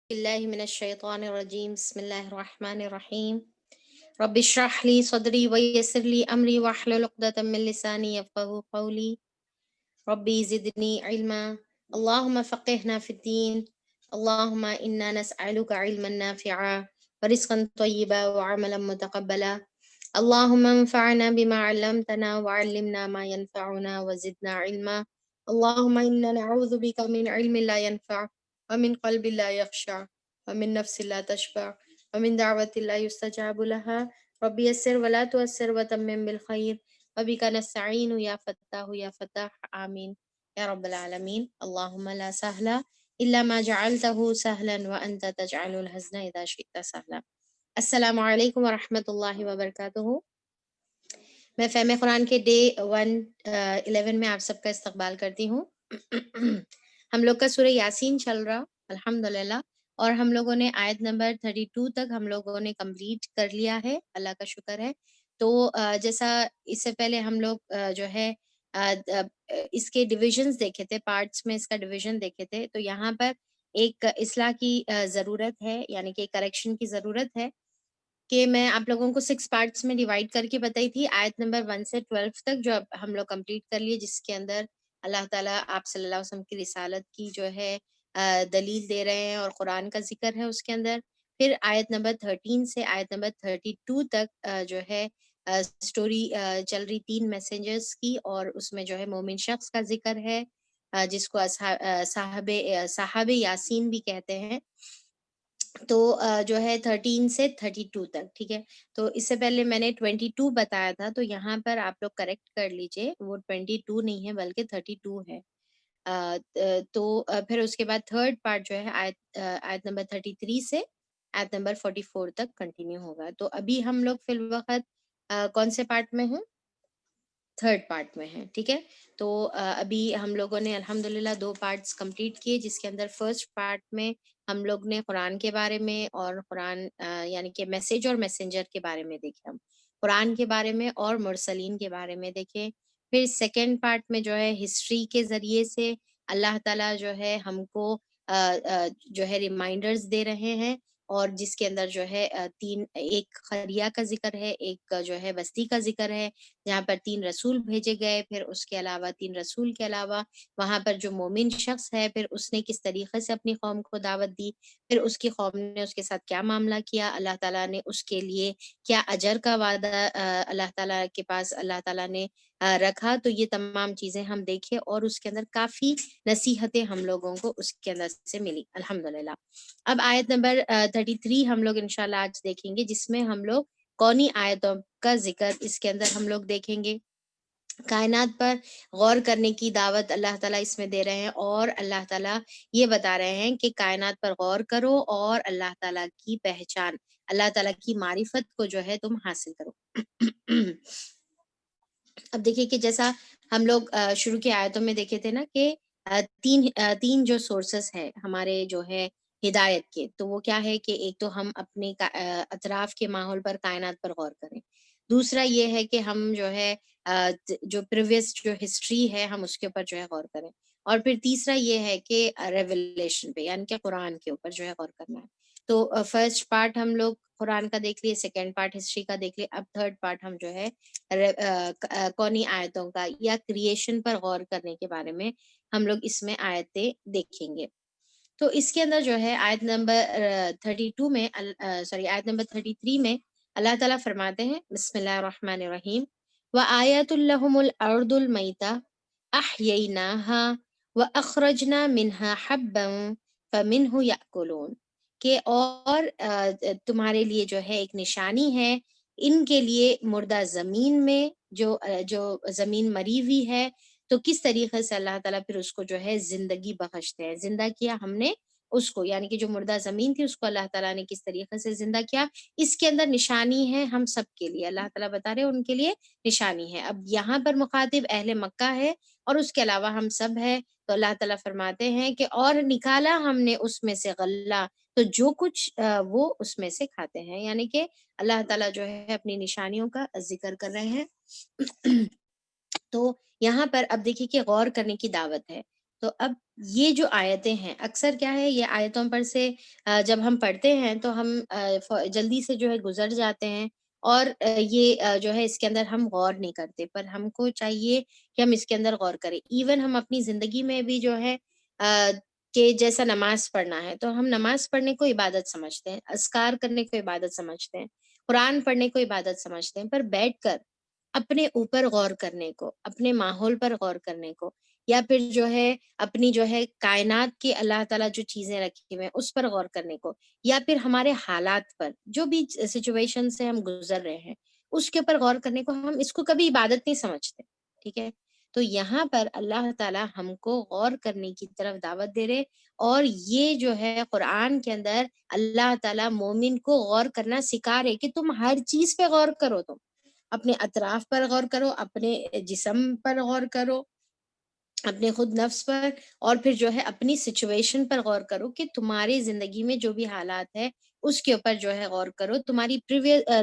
بالله من الشيطان الرجيم بسم الله الرحمن الرحيم رب اشرح لي صدري ويسر لي أمري واحلل عقدة من لساني يفقهوا قولي ربي زدني علما اللهم فقهنا في الدين اللهم إنا نسألك علما نافعا ورزقا طيبا وعملا متقبلا اللهم انفعنا بما علمتنا وعلمنا ما ينفعنا وزدنا علما اللهم إنا نعوذ بك من علم لا ينفع ومن قلب لا يخشع ومن نفس لا تشبع ومن دعوة لا يستجاب لها ربي يسر ولا تؤسر وتمم بالخير وبك نستعين يا فتاه يا فتاح آمين يا رب العالمين اللهم لا سهل إلا ما جعلته سهلا وأنت تجعل الحزن إذا شئت سهلا السلام علیکم ورحمۃ اللہ وبرکاتہ۔ میں فہم قرآن کے ڈے 111 میں آپ سب کا استقبال کرتی ہوں۔ ہم لوگ کا سورہ یاسین چل رہا الحمدللہ، اور ہم لوگوں نے آیت نمبر 32 تک ہم لوگوں نے کمپلیٹ کر لیا ہے، اللہ کا شکر ہے۔ تو جیسا اس سے پہلے ہم لوگ جو ہے اس کے ڈویژنز دیکھے تھے، پارٹس میں اس کا ڈویژن دیکھے تھے، تو یہاں پر ایک اصلاح کی ضرورت ہے، یعنی کہ کریکشن کی ضرورت ہے، کہ میں آپ لوگوں کو 6 پارٹس میں ڈیوائڈ کر کے بتائی تھی، آیت نمبر 1 سے 12 تک، جو اب ہم لوگ کمپلیٹ کر لیے، جس کے اندر اللہ تعالیٰ آپ صلی اللہ علیہ وسلم کی رسالت کی جو ہے دلیل دے رہے ہیں، اور قرآن کا ذکر ہے اس کے اندر۔ پھر آیت نمبر 13 سے آیت نمبر 32 تک جو ہے سٹوری چل رہی 3 میسنجرز کی، اور اس میں جو ہے مومن شخص کا ذکر ہے، جس کو صاحب یاسین بھی کہتے ہیں۔ تو جو ہے 13 سے 32 تک، ٹھیک ہے۔ تو اس سے پہلے میں نے 22 بتایا تھا، تو یہاں پر آپ لوگ کریکٹ کر لیجئے، وہ 22 نہیں ہے بلکہ 32 ہے۔ تو پھر اس کے بعد تھرڈ پارٹ جو ہے آیت نمبر 33 سے آیت نمبر 44 تک کنٹینیو ہوگا۔ تو ابھی ہم لوگ فی الوقت کون سے پارٹ میں ہیں؟ تھرڈ پارٹ میں ہیں، ٹھیک ہے۔ تو ابھی ہم لوگوں نے الحمدللہ 2 پارٹس کمپلیٹ کیے، جس کے اندر فرسٹ پارٹ میں ہم لوگ نے قرآن کے بارے میں اور قرآن یعنی کہ میسیج اور میسنجر کے بارے میں دیکھے، ہم قرآن کے بارے میں اور مرسلین کے بارے میں دیکھے۔ پھر سیکنڈ پارٹ میں جو ہے ہسٹری کے ذریعے سے اللہ تعالیٰ جو ہے ہم کو جو ہے ریمائنڈرز دے رہے ہیں، اور جس کے اندر جو ہے ایک قریہ کا ذکر ہے، ایک جو ہے بستی کا ذکر ہے، جہاں پر 3 رسول بھیجے گئے۔ پھر اس کے علاوہ 3 رسول کے علاوہ وہاں پر جو مومن شخص ہے، پھر اس نے کس طریقے سے اپنی قوم کو دعوت دی، پھر اس کی قوم نے اس کے ساتھ کیا معاملہ کیا، اللہ تعالیٰ نے اس کے لیے کیا اجر کا وعدہ اللہ تعالیٰ کے پاس اللہ تعالیٰ نے رکھا۔ تو یہ تمام چیزیں ہم دیکھے، اور اس کے اندر کافی نصیحتیں ہم لوگوں کو اس کے اندر سے ملی الحمدللہ۔ اب آیت نمبر 33 ہم لوگ انشاءاللہ آج دیکھیں گے، جس میں ہم لوگ کونی آیتوں کا ذکر اس کے اندر ہم لوگ دیکھیں گے۔ کائنات پر غور کرنے کی دعوت اللہ تعالیٰ اس میں دے رہے ہیں، اور اللہ تعالیٰ یہ بتا رہے ہیں کہ کائنات پر غور کرو اور اللہ تعالیٰ کی پہچان، اللہ تعالیٰ کی معرفت کو جو ہے تم حاصل کرو۔ اب دیکھیے کہ جیسا ہم لوگ شروع کی آیتوں میں دیکھے تھے نا، کہ تین جو سورسز ہیں ہمارے جو ہے ہدایت کے، تو وہ کیا ہے کہ ایک تو ہم اپنے اطراف کے ماحول پر، کائنات پر غور کریں، دوسرا یہ ہے کہ ہم جو ہے جو پریویس جو ہسٹری ہے ہم اس کے اوپر جو ہے غور کریں، اور پھر تیسرا یہ ہے کہ ریویلیشن پہ، یعنی کہ قرآن کے اوپر جو ہے غور کرنا ہے۔ تو فرسٹ پارٹ ہم لوگ قرآن کا دیکھ لیے، سیکنڈ پارٹ ہسٹری کا دیکھ لیے، اب تھرڈ پارٹ ہم جو ہے کونی آیتوں کا یا کریشن پر غور کرنے کے بارے میں ہم لوگ اس میں آیتیں دیکھیں گے۔ تو اس کے اندر جو ہے آیت نمبر 32 میں آیت نمبر 33 میں اللہ تعالیٰ فرماتے ہیں، بسم اللہ الرحمن الرحیم، وَآیَاتٌ لَهُمُ الْأَرْضُ الْمَيْتَةُ أَحْيَيْنَاهَا وَأَخْرَجْنَا مِنْهَا حَبًّا فَمِنْهُ يَأْكُلُونَ، کہ اور تمہارے لیے جو ہے ایک نشانی ہے ان کے لیے مردہ زمین میں، جو زمین مری ہوئی ہے، تو کس طریقے سے اللہ تعالیٰ پھر اس کو جو ہے زندگی بخشتے ہیں، زندہ کیا ہم نے اس کو، یعنی کہ جو مردہ زمین تھی اس کو اللہ تعالیٰ نے کس طریقے سے زندہ کیا، اس کے اندر نشانی ہے ہم سب کے لیے، اللہ تعالیٰ بتا رہے ہیں ان کے لیے نشانی ہے۔ اب یہاں پر مخاطب اہل مکہ ہے، اور اس کے علاوہ ہم سب ہے، تو اللہ تعالیٰ فرماتے ہیں کہ اور نکالا ہم نے اس میں سے غلہ، تو جو کچھ وہ اس میں سے کھاتے ہیں، یعنی کہ اللہ تعالیٰ جو ہے اپنی نشانیوں کا ذکر کر رہے ہیں۔ تو یہاں پر اب دیکھیے کہ غور کرنے کی دعوت ہے۔ تو اب یہ جو آیتیں ہیں اکثر کیا ہے، یہ آیتوں پر سے جب ہم پڑھتے ہیں تو ہم جلدی سے جو ہے گزر جاتے ہیں، اور یہ جو ہے اس کے اندر ہم غور نہیں کرتے، پر ہم کو چاہیے کہ ہم اس کے اندر غور کریں۔ ایون ہم اپنی زندگی میں بھی جو ہے کہ جیسا نماز پڑھنا ہے تو ہم نماز پڑھنے کو عبادت سمجھتے ہیں، اذکار کرنے کو عبادت سمجھتے ہیں، قرآن پڑھنے کو عبادت سمجھتے ہیں، پر بیٹھ کر اپنے اوپر غور کرنے کو، اپنے ماحول پر غور کرنے کو، یا پھر جو ہے اپنی جو ہے کائنات کی اللہ تعالیٰ جو چیزیں رکھی ہوئے ہیں اس پر غور کرنے کو، یا پھر ہمارے حالات پر جو بھی سچویشن سے ہم گزر رہے ہیں اس کے اوپر غور کرنے کو، ہم اس کو کبھی عبادت نہیں سمجھتے، ٹھیک ہے؟ تو یہاں پر اللہ تعالیٰ ہم کو غور کرنے کی طرف دعوت دے رہے، اور یہ جو ہے قرآن کے اندر اللہ تعالیٰ مومن کو غور کرنا سکھا رہے کہ تم ہر چیز پہ غور کرو، تم اپنے اطراف پر غور کرو، اپنے جسم پر غور کرو، اپنے خود نفس پر، اور پھر جو ہے اپنی سچویشن پر غور کرو کہ تمہاری زندگی میں جو بھی حالات ہے اس کے اوپر جو ہے غور کرو، تمہاری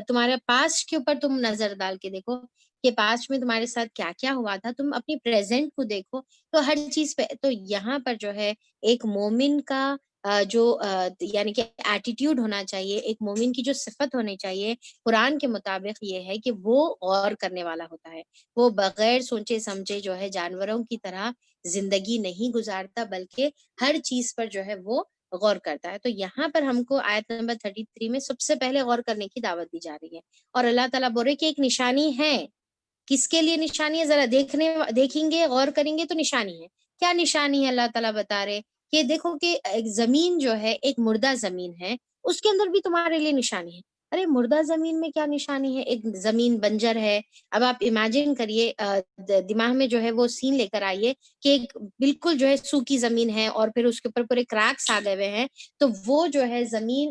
تمہارے پاسٹ کے اوپر تم نظر ڈال کے دیکھو کہ پاسٹ میں تمہارے ساتھ کیا کیا ہوا تھا، تم اپنی پریزنٹ کو دیکھو، تو ہر چیز پہ تو یہاں پر جو ہے ایک مومن کا جو یعنی کہ ایٹیٹیوڈ ہونا چاہیے، ایک مومن کی جو صفت ہونی چاہیے قرآن کے مطابق یہ ہے کہ وہ غور کرنے والا ہوتا ہے، وہ بغیر سوچے سمجھے جو ہے جانوروں کی طرح زندگی نہیں گزارتا، بلکہ ہر چیز پر جو ہے وہ غور کرتا ہے۔ تو یہاں پر ہم کو آیت نمبر 33 میں سب سے پہلے غور کرنے کی دعوت دی جا رہی ہے، اور اللہ تعالیٰ بول رہے کہ ایک نشانی ہے۔ کس کے لیے نشانی ہے؟ ذرا دیکھیں گے، غور کریں گے تو نشانی ہے۔ کیا نشانی ہے؟ اللہ تعالیٰ بتا رہے کہ دیکھو کہ ایک زمین جو ہے، ایک مردہ زمین ہے، اس کے اندر بھی تمہارے لیے نشانی ہے۔ ارے مردہ زمین میں کیا نشانی ہے؟ ایک زمین بنجر ہے۔ اب آپ امیجن کریے، دماغ میں جو ہے وہ سین لے کر آئیے کہ ایک بالکل جو ہے سوکھی زمین ہے، اور پھر اس کے اوپر پورے کریکس آ گئے ہوئے ہیں، تو وہ جو ہے زمین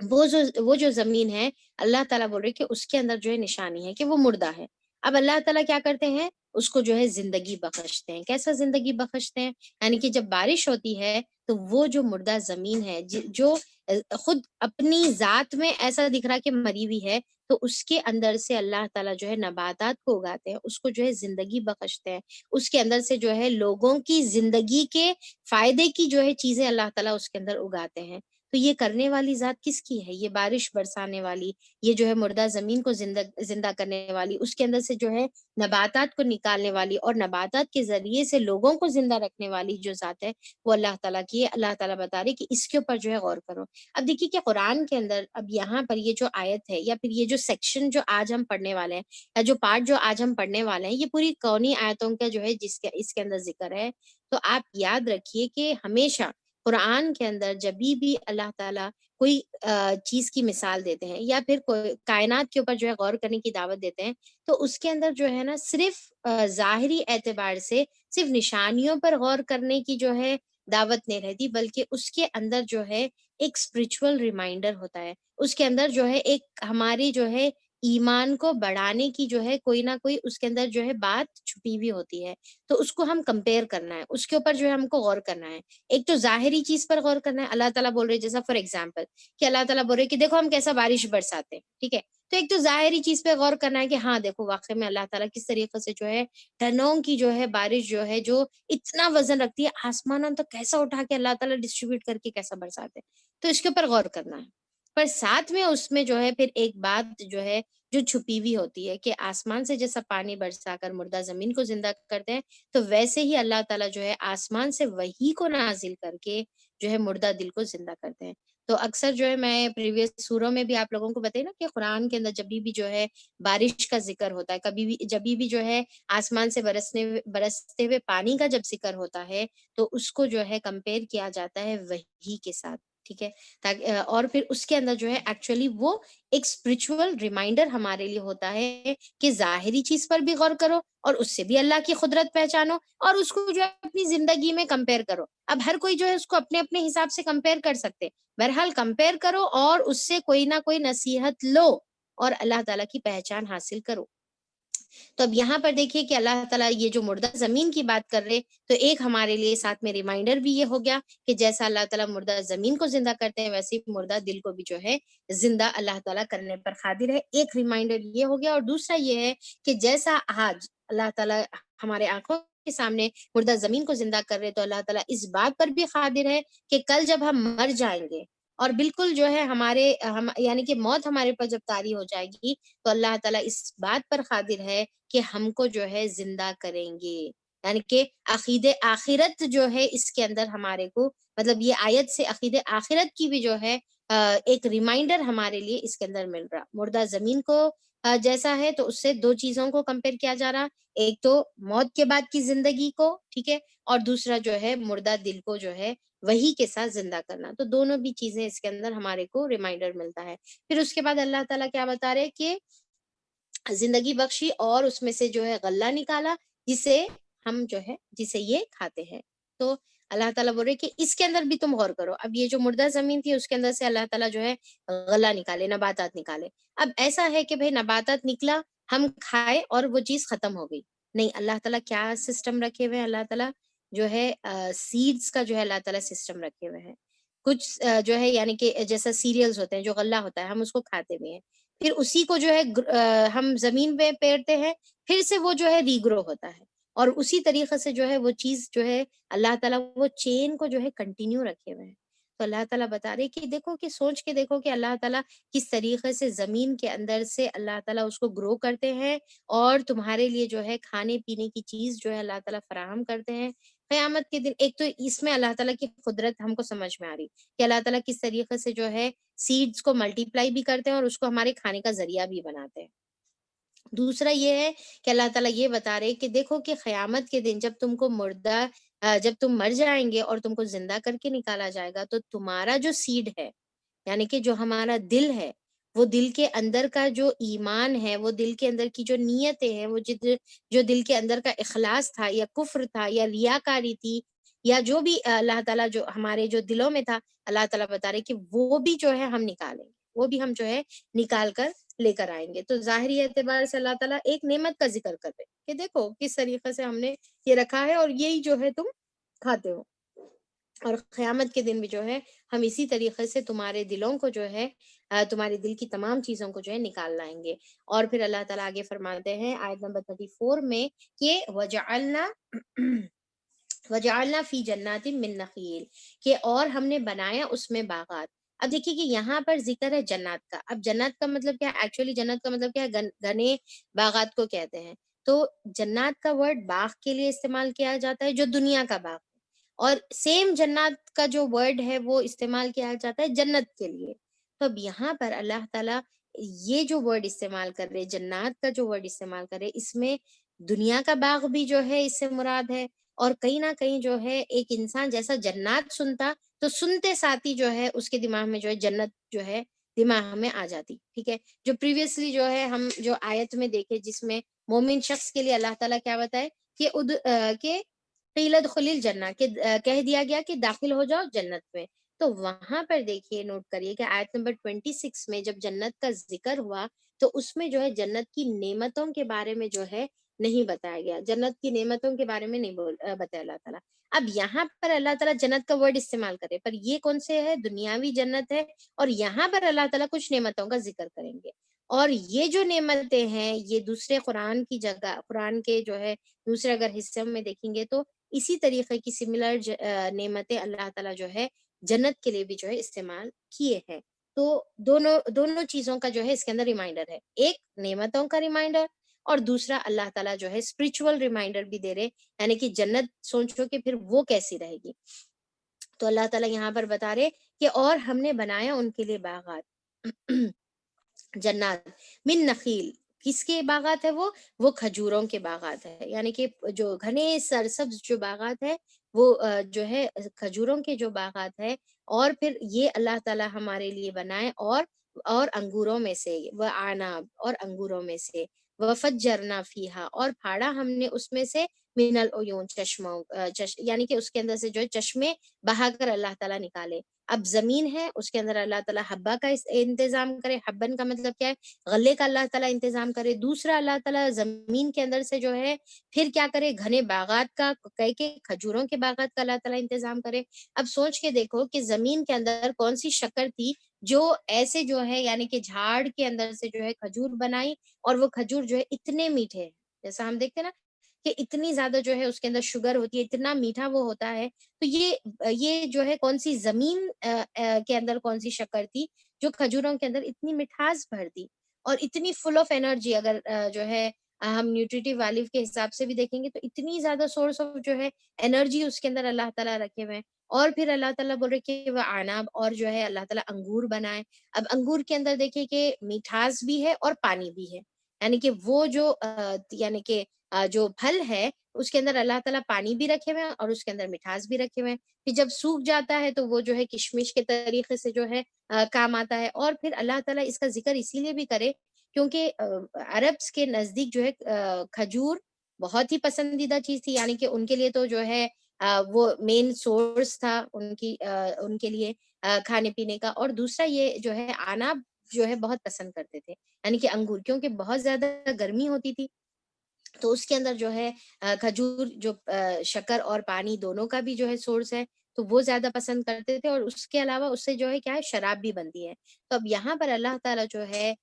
وہ جو زمین ہے، اللہ تعالیٰ بول رہے کہ اس کے اندر جو ہے نشانی ہے کہ وہ مردہ ہے۔ اب اللہ تعالیٰ کیا کرتے ہیں؟ اس کو جو ہے زندگی بخشتے ہیں۔ کیسا زندگی بخشتے ہیں؟ یعنی کہ جب بارش ہوتی ہے تو وہ جو مردہ زمین ہے، جو خود اپنی ذات میں ایسا دکھ رہا کہ مری ہوئی ہے، تو اس کے اندر سے اللہ تعالیٰ جو ہے نباتات کو اگاتے ہیں، اس کو جو ہے زندگی بخشتے ہیں، اس کے اندر سے جو ہے لوگوں کی زندگی کے فائدے کی جو ہے چیزیں اللہ تعالیٰ اس کے اندر اگاتے ہیں۔ تو یہ کرنے والی ذات کس کی ہے؟ یہ بارش برسانے والی، یہ جو ہے مردہ زمین کو زندہ کرنے والی، اس کے اندر سے جو ہے نباتات کو نکالنے والی، اور نباتات کے ذریعے سے لوگوں کو زندہ رکھنے والی جو ذات ہے وہ اللہ تعالیٰ کی ہے۔ اللہ تعالیٰ بتا رہے کہ اس کے اوپر جو ہے غور کرو۔ اب دیکھیے کہ قرآن کے اندر اب یہاں پر یہ جو آیت ہے، یا پھر یہ جو سیکشن جو آج ہم پڑھنے والے ہیں، یا جو پارٹ جو آج ہم پڑھنے والے ہیں، یہ پوری کونی آیتوں کا جو ہے اس کے اندر ذکر ہے۔ تو آپ یاد رکھیے کہ ہمیشہ قرآن کے اندر جب بھی اللہ تعالیٰ کوئی چیز کی مثال دیتے ہیں، یا پھر کوئی کائنات کے اوپر جو ہے غور کرنے کی دعوت دیتے ہیں، تو اس کے اندر جو ہے نا صرف ظاہری اعتبار سے صرف نشانیوں پر غور کرنے کی جو ہے دعوت نہیں رہتی، بلکہ اس کے اندر جو ہے ایک اسپرچول ریمائنڈر ہوتا ہے، اس کے اندر جو ہے ایک ہماری جو ہے ایمان کو بڑھانے کی جو ہے کوئی نہ کوئی اس کے اندر جو ہے بات چھپی ہوئی ہوتی ہے، تو اس کو ہم کمپیئر کرنا ہے، اس کے اوپر جو ہے ہم کو غور کرنا ہے۔ ایک تو ظاہری چیز پر غور کرنا ہے، اللہ تعالیٰ بول رہے جیسا فار ایگزامپل کہ اللہ تعالیٰ بول رہے کہ دیکھو ہم کیسا بارش برساتے ہیں، ٹھیک ہے؟ تو ایک تو ظاہری چیز پہ غور کرنا ہے کہ ہاں دیکھو واقعی میں اللہ تعالیٰ کس طریقے سے جو ہے ٹنوں کی جو ہے بارش جو ہے جو اتنا وزن رکھتی ہے، آسمانوں تک کیسا اٹھا کے اللہ تعالیٰ ڈسٹریبیوٹ کر کے کیسا برساتے ہیں، تو اس کے اوپر غور کرنا ہے۔ پر ساتھ میں اس میں جو ہے پھر ایک بات جو ہے جو چھپی ہوئی ہوتی ہے کہ آسمان سے جیسا پانی برسا کر مردہ زمین کو زندہ کرتے ہیں، تو ویسے ہی اللہ تعالیٰ جو ہے آسمان سے وحی کو نازل کر کے جو ہے مردہ دل کو زندہ کرتے ہیں۔ تو اکثر جو ہے میں پریویس سوروں میں بھی آپ لوگوں کو بتائی نا کہ قرآن کے اندر جب بھی جو ہے بارش کا ذکر ہوتا ہے، کبھی بھی جب بھی جو ہے آسمان سے برستے ہوئے پانی کا جب ذکر ہوتا ہے، تو اس کو جو ہے کمپیئر کیا جاتا ہے وحی کے ساتھ، ٹھیک ہے؟ تاکہ اور پھر اس کے اندر جو ہے ایکچولی وہ ایک اسپرچول ریمائنڈر ہمارے لیے ہوتا ہے کہ ظاہری چیز پر بھی غور کرو، اور اس سے بھی اللہ کی قدرت پہچانو، اور اس کو جو ہے اپنی زندگی میں کمپیئر کرو۔ اب ہر کوئی جو ہے اس کو اپنے اپنے حساب سے کمپیئر کر سکتے، بہرحال کمپیئر کرو اور اس سے کوئی نہ کوئی نصیحت لو، اور اللہ تعالیٰ کی پہچان حاصل کرو۔ تو اب یہاں پر دیکھیے کہ اللہ تعالیٰ یہ جو مردہ زمین کی بات کر رہے، تو ایک ہمارے لیے ساتھ میں ریمائنڈر بھی یہ ہو گیا کہ جیسا اللہ تعالیٰ مردہ زمین کو زندہ کرتے ہیں، ویسے ہی مردہ دل کو بھی جو ہے زندہ اللہ تعالیٰ کرنے پر قادر ہے۔ ایک ریمائنڈر یہ ہو گیا، اور دوسرا یہ ہے کہ جیسا آج اللہ تعالیٰ ہمارے آنکھوں کے سامنے مردہ زمین کو زندہ کر رہے، تو اللہ تعالیٰ اس بات پر بھی قادر ہے کہ کل جب ہم مر جائیں گے اور بالکل جو ہے یعنی کہ موت ہمارے پر جب طاری ہو جائے گی، تو اللہ تعالیٰ اس بات پر قادر ہے کہ ہم کو جو ہے زندہ کریں گے. یعنی کہ عقید آخرت جو ہے اس کے اندر ہمارے کو، مطلب یہ آیت سے عقید آخرت کی بھی جو ہے ایک ریمائنڈر ہمارے لیے اس کے اندر مل رہا. مردہ زمین کو جیسا ہے تو اس سے دو چیزوں کو کمپیئر کیا جا رہا، ایک تو موت کے بعد کی زندگی کو، ٹھیک ہے، اور دوسرا جو ہے مردہ دل کو جو ہے وہی کے ساتھ زندہ کرنا. تو دونوں بھی چیزیں اس کے اندر ہمارے کو ریمائنڈر ملتا ہے. پھر اس کے بعد اللہ تعالیٰ کیا بتا رہے کہ زندگی بخشی اور اس میں سے جو ہے غلہ نکالا جسے یہ کھاتے ہیں. تو اللہ تعالیٰ بول رہے کہ اس کے اندر بھی تم غور کرو. اب یہ جو مردہ زمین تھی اس کے اندر سے اللہ تعالیٰ جو ہے غلہ نکالے، نباتات نکالے. اب ایسا ہے کہ بھئی نباتات نکلا، ہم کھائے اور وہ چیز ختم ہو گئی؟ نہیں، اللہ تعالیٰ کیا سسٹم رکھے ہوئے ہیں؟ اللہ تعالیٰ جو ہے سیڈز کا جو ہے اللہ تعالیٰ سسٹم رکھے ہوئے ہیں. کچھ جو ہے یعنی کہ جیسا سیریلز ہوتے ہیں، جو غلہ ہوتا ہے، ہم اس کو کھاتے بھی ہیں. پھر اسی کو جو ہے ہم زمین پہ پیرتے ہیں، پھر سے وہ جو ہے ری گرو ہوتا ہے. اور اسی طریقے سے جو ہے وہ چیز جو ہے اللہ تعالیٰ وہ چین کو جو ہے کنٹینیو رکھے ہوئے ہیں. تو اللہ تعالیٰ بتا رہے کہ دیکھو، کہ سوچ کے دیکھو کہ اللہ تعالیٰ کس طریقے سے زمین کے اندر سے اللہ تعالیٰ اس کو گرو کرتے ہیں اور تمہارے لیے جو ہے کھانے پینے کی چیز جو ہے اللہ تعالیٰ فراہم کرتے ہیں. قیامت کے دن ایک تو اس میں اللہ تعالیٰ کی قدرت ہم کو سمجھ میں آ رہی کہ اللہ تعالیٰ کس طریقے سے جو ہے سیڈز کو ملٹی پلائی بھی کرتے ہیں اور اس کو ہمارے کھانے کا ذریعہ بھی بناتے ہیں. دوسرا یہ ہے کہ اللہ تعالیٰ یہ بتا رہے کہ دیکھو کہ قیامت کے دن جب تم کو جب تم مر جائیں گے اور تم کو زندہ کر کے نکالا جائے گا، تو تمہارا جو سیڈ ہے، یعنی کہ جو ہمارا دل ہے، وہ دل کے اندر کا جو ایمان ہے، وہ دل کے اندر کی جو نیتیں ہیں، وہ جو دل کے اندر کا اخلاص تھا یا کفر تھا یا ریاکاری تھی یا جو بھی اللہ تعالیٰ جو ہمارے جو دلوں میں تھا، اللہ تعالیٰ بتا رہے کہ وہ بھی جو ہے ہم نکالیں گے، وہ بھی ہم جو ہے نکال کر لے کر آئیں گے. تو ظاہری اعتبار سے اللہ تعالیٰ ایک نعمت کا ذکر کر رہے کہ دیکھو کس طریقے سے ہم نے یہ رکھا ہے اور یہی جو ہے تم کھاتے ہو. اور قیامت کے دن بھی جو ہے ہم اسی طریقے سے تمہارے دلوں کو جو ہے تمہارے دل کی تمام چیزوں کو جو ہے نکال لائیں گے. اور پھر اللہ تعالیٰ آگے فرماتے ہیں آیت نمبر 34 میں کہ وَجَعَلْنَا فِي جَنَّاتٍ مِّن نَخِيلٍ، کہ اور ہم نے بنایا اس میں باغات. اب دیکھیے کہ یہاں پر ذکر ہے جنات کا. اب جنت کا مطلب کیا ہے؟ ایکچولی جنت کا مطلب کیا ہے؟ گھنے باغات کو کہتے ہیں. تو جنات کا ورڈ باغ کے لیے استعمال کیا جاتا ہے جو دنیا کا باغ ہے، اور سیم جنات کا جو ورڈ ہے وہ استعمال کیا جاتا ہے جنت کے لیے. تو اب یہاں پر اللہ تعالیٰ یہ جو ورڈ استعمال کر رہے، جنات کا جو ورڈ استعمال کر رہے، اس میں دنیا کا باغ بھی جو ہے اس سے مراد ہے. اور کہیں نہ کہیں جو ہے ایک انسان جیسا جنات سنتا تو سنتے ساتھ ہی جو ہے اس کے دماغ میں جو ہے جنت جو ہے دماغ میں آ جاتی. ٹھیک ہے، جو پریویسلی جو ہے ہم جو آیت میں دیکھے جس میں مومن شخص کے لیے اللہ تعالیٰ کیا بتائے کہ قیل ادخل الجنہ، کہ کہہ دیا گیا کہ داخل ہو جاؤ جنت میں. تو وہاں پر دیکھیے، نوٹ کریے کہ آیت نمبر 26 میں جب جنت کا ذکر ہوا تو اس میں جو ہے جنت کی نعمتوں کے بارے میں جو ہے نہیں بتایا گیا، جنت کی نعمتوں کے بارے میں نہیں بتایا اللہ تعالیٰ. اب یہاں پر اللہ تعالیٰ جنت کا ورڈ استعمال کرے، پر یہ کون سے ہے؟ دنیاوی جنت ہے. اور یہاں پر اللہ تعالیٰ کچھ نعمتوں کا ذکر کریں گے، اور یہ جو نعمتیں ہیں یہ دوسرے قرآن کی جگہ، قرآن کے جو ہے دوسرے اگر حصے میں دیکھیں گے تو اسی طریقے کی سملر نعمتیں اللہ تعالیٰ جو ہے جنت کے لیے بھی جو ہے استعمال کیے ہیں. تو دونوں چیزوں کا جو ہے اس کے اندر ریمائنڈر ہے، ایک نعمتوں کا ریمائنڈر اور دوسرا اللہ تعالیٰ جو ہے اسپرچول ریمائنڈر بھی دے رہے، یعنی کہ جنت سوچو کہ پھر وہ کیسی رہے گی. تو اللہ تعالیٰ یہاں پر بتا رہے کہ اور ہم نے بنایا ان کے لیے باغات جنات من نخیل. کس کے باغات ہے؟ وہ کھجوروں کے باغات ہے، یعنی کہ جو گھنے سرسبز جو باغات ہے وہ جو ہے کھجوروں کے جو باغات ہے. اور پھر یہ اللہ تعالیٰ ہمارے لیے بنائے اور انگوروں میں سے، وہ آناب اور انگوروں میں سے، وفجرنا فیہا، اور پھاڑا ہم نے اس میں سے من العیون، چشموں یعنی کہ اس کے اندر سے جو ہے چشمے بہا کر اللہ تعالیٰ نکالے. اب زمین ہے، اس کے اندر اللہ تعالیٰ حبہ کا انتظام کرے. حبن کا مطلب کیا ہے؟ غلے کا اللہ تعالیٰ انتظام کرے. دوسرا اللہ تعالیٰ زمین کے اندر سے جو ہے پھر کیا کرے؟ گھنے باغات کا، کہ کھجوروں کے باغات کا اللہ تعالیٰ انتظام کرے. اب سوچ کے دیکھو کہ زمین کے اندر کون سی شکر تھی جو ایسے جو ہے یعنی کہ جھاڑ کے اندر سے جو ہے کھجور بنائی، اور وہ کھجور جو ہے اتنے میٹھے ہیں. جیسا ہم دیکھتے ہیں نا کہ اتنی زیادہ جو ہے اس کے اندر شوگر ہوتی ہے، اتنا میٹھا وہ ہوتا ہے. تو یہ جو ہے کون سی زمین کے اندر کون سی شکر تھی جو کھجوروں کے اندر اتنی مٹھاس بھر دی اور اتنی فل آف انرجی. اگر جو ہے ہم نیوٹریٹیو ویلیو کے حساب سے بھی دیکھیں گے تو اتنی زیادہ سورس آف جو ہے انرجی اس کے اندر اللہ تعالیٰ رکھے ہوئے ہیں. اور پھر اللہ تعالیٰ بول رہے کہ وہ آناب، اور جو ہے اللہ تعالیٰ انگور بنائے. اب انگور کے اندر دیکھیں کہ میٹھاس بھی ہے اور پانی بھی ہے، یعنی کہ وہ جو یعنی کہ جو پھل ہے اس کے اندر اللہ تعالیٰ پانی بھی رکھے ہوئے ہیں اور اس کے اندر مٹھاس بھی رکھے ہوئے ہیں. پھر جب سوکھ جاتا ہے تو وہ جو ہے کشمش کے طریقے سے جو ہے کام آتا ہے. اور پھر اللہ تعالیٰ اس کا ذکر اسی لیے بھی کرے کیونکہ عربس کے نزدیک جو ہے کھجور بہت ہی پسندیدہ چیز تھی، یعنی کہ ان کے لیے تو جو ہے وہ مین سورس تھا ان کے لیے کھانے پینے کا. اور دوسرا یہ جو ہے آناب جو ہے بہت پسند کرتے تھے، یعنی کہ انگور، کیونکہ بہت زیادہ گرمی ہوتی تھی تو اس کے اندر جو ہے کھجور جو شکر اور پانی دونوں کا بھی جو ہے سورس ہے تو وہ زیادہ پسند کرتے تھے. اور اس کے علاوہ اس سے جو ہے کیا ہے شراب بھی بنتی ہے. تو اب یہاں پر اللہ تعالیٰ جو ہے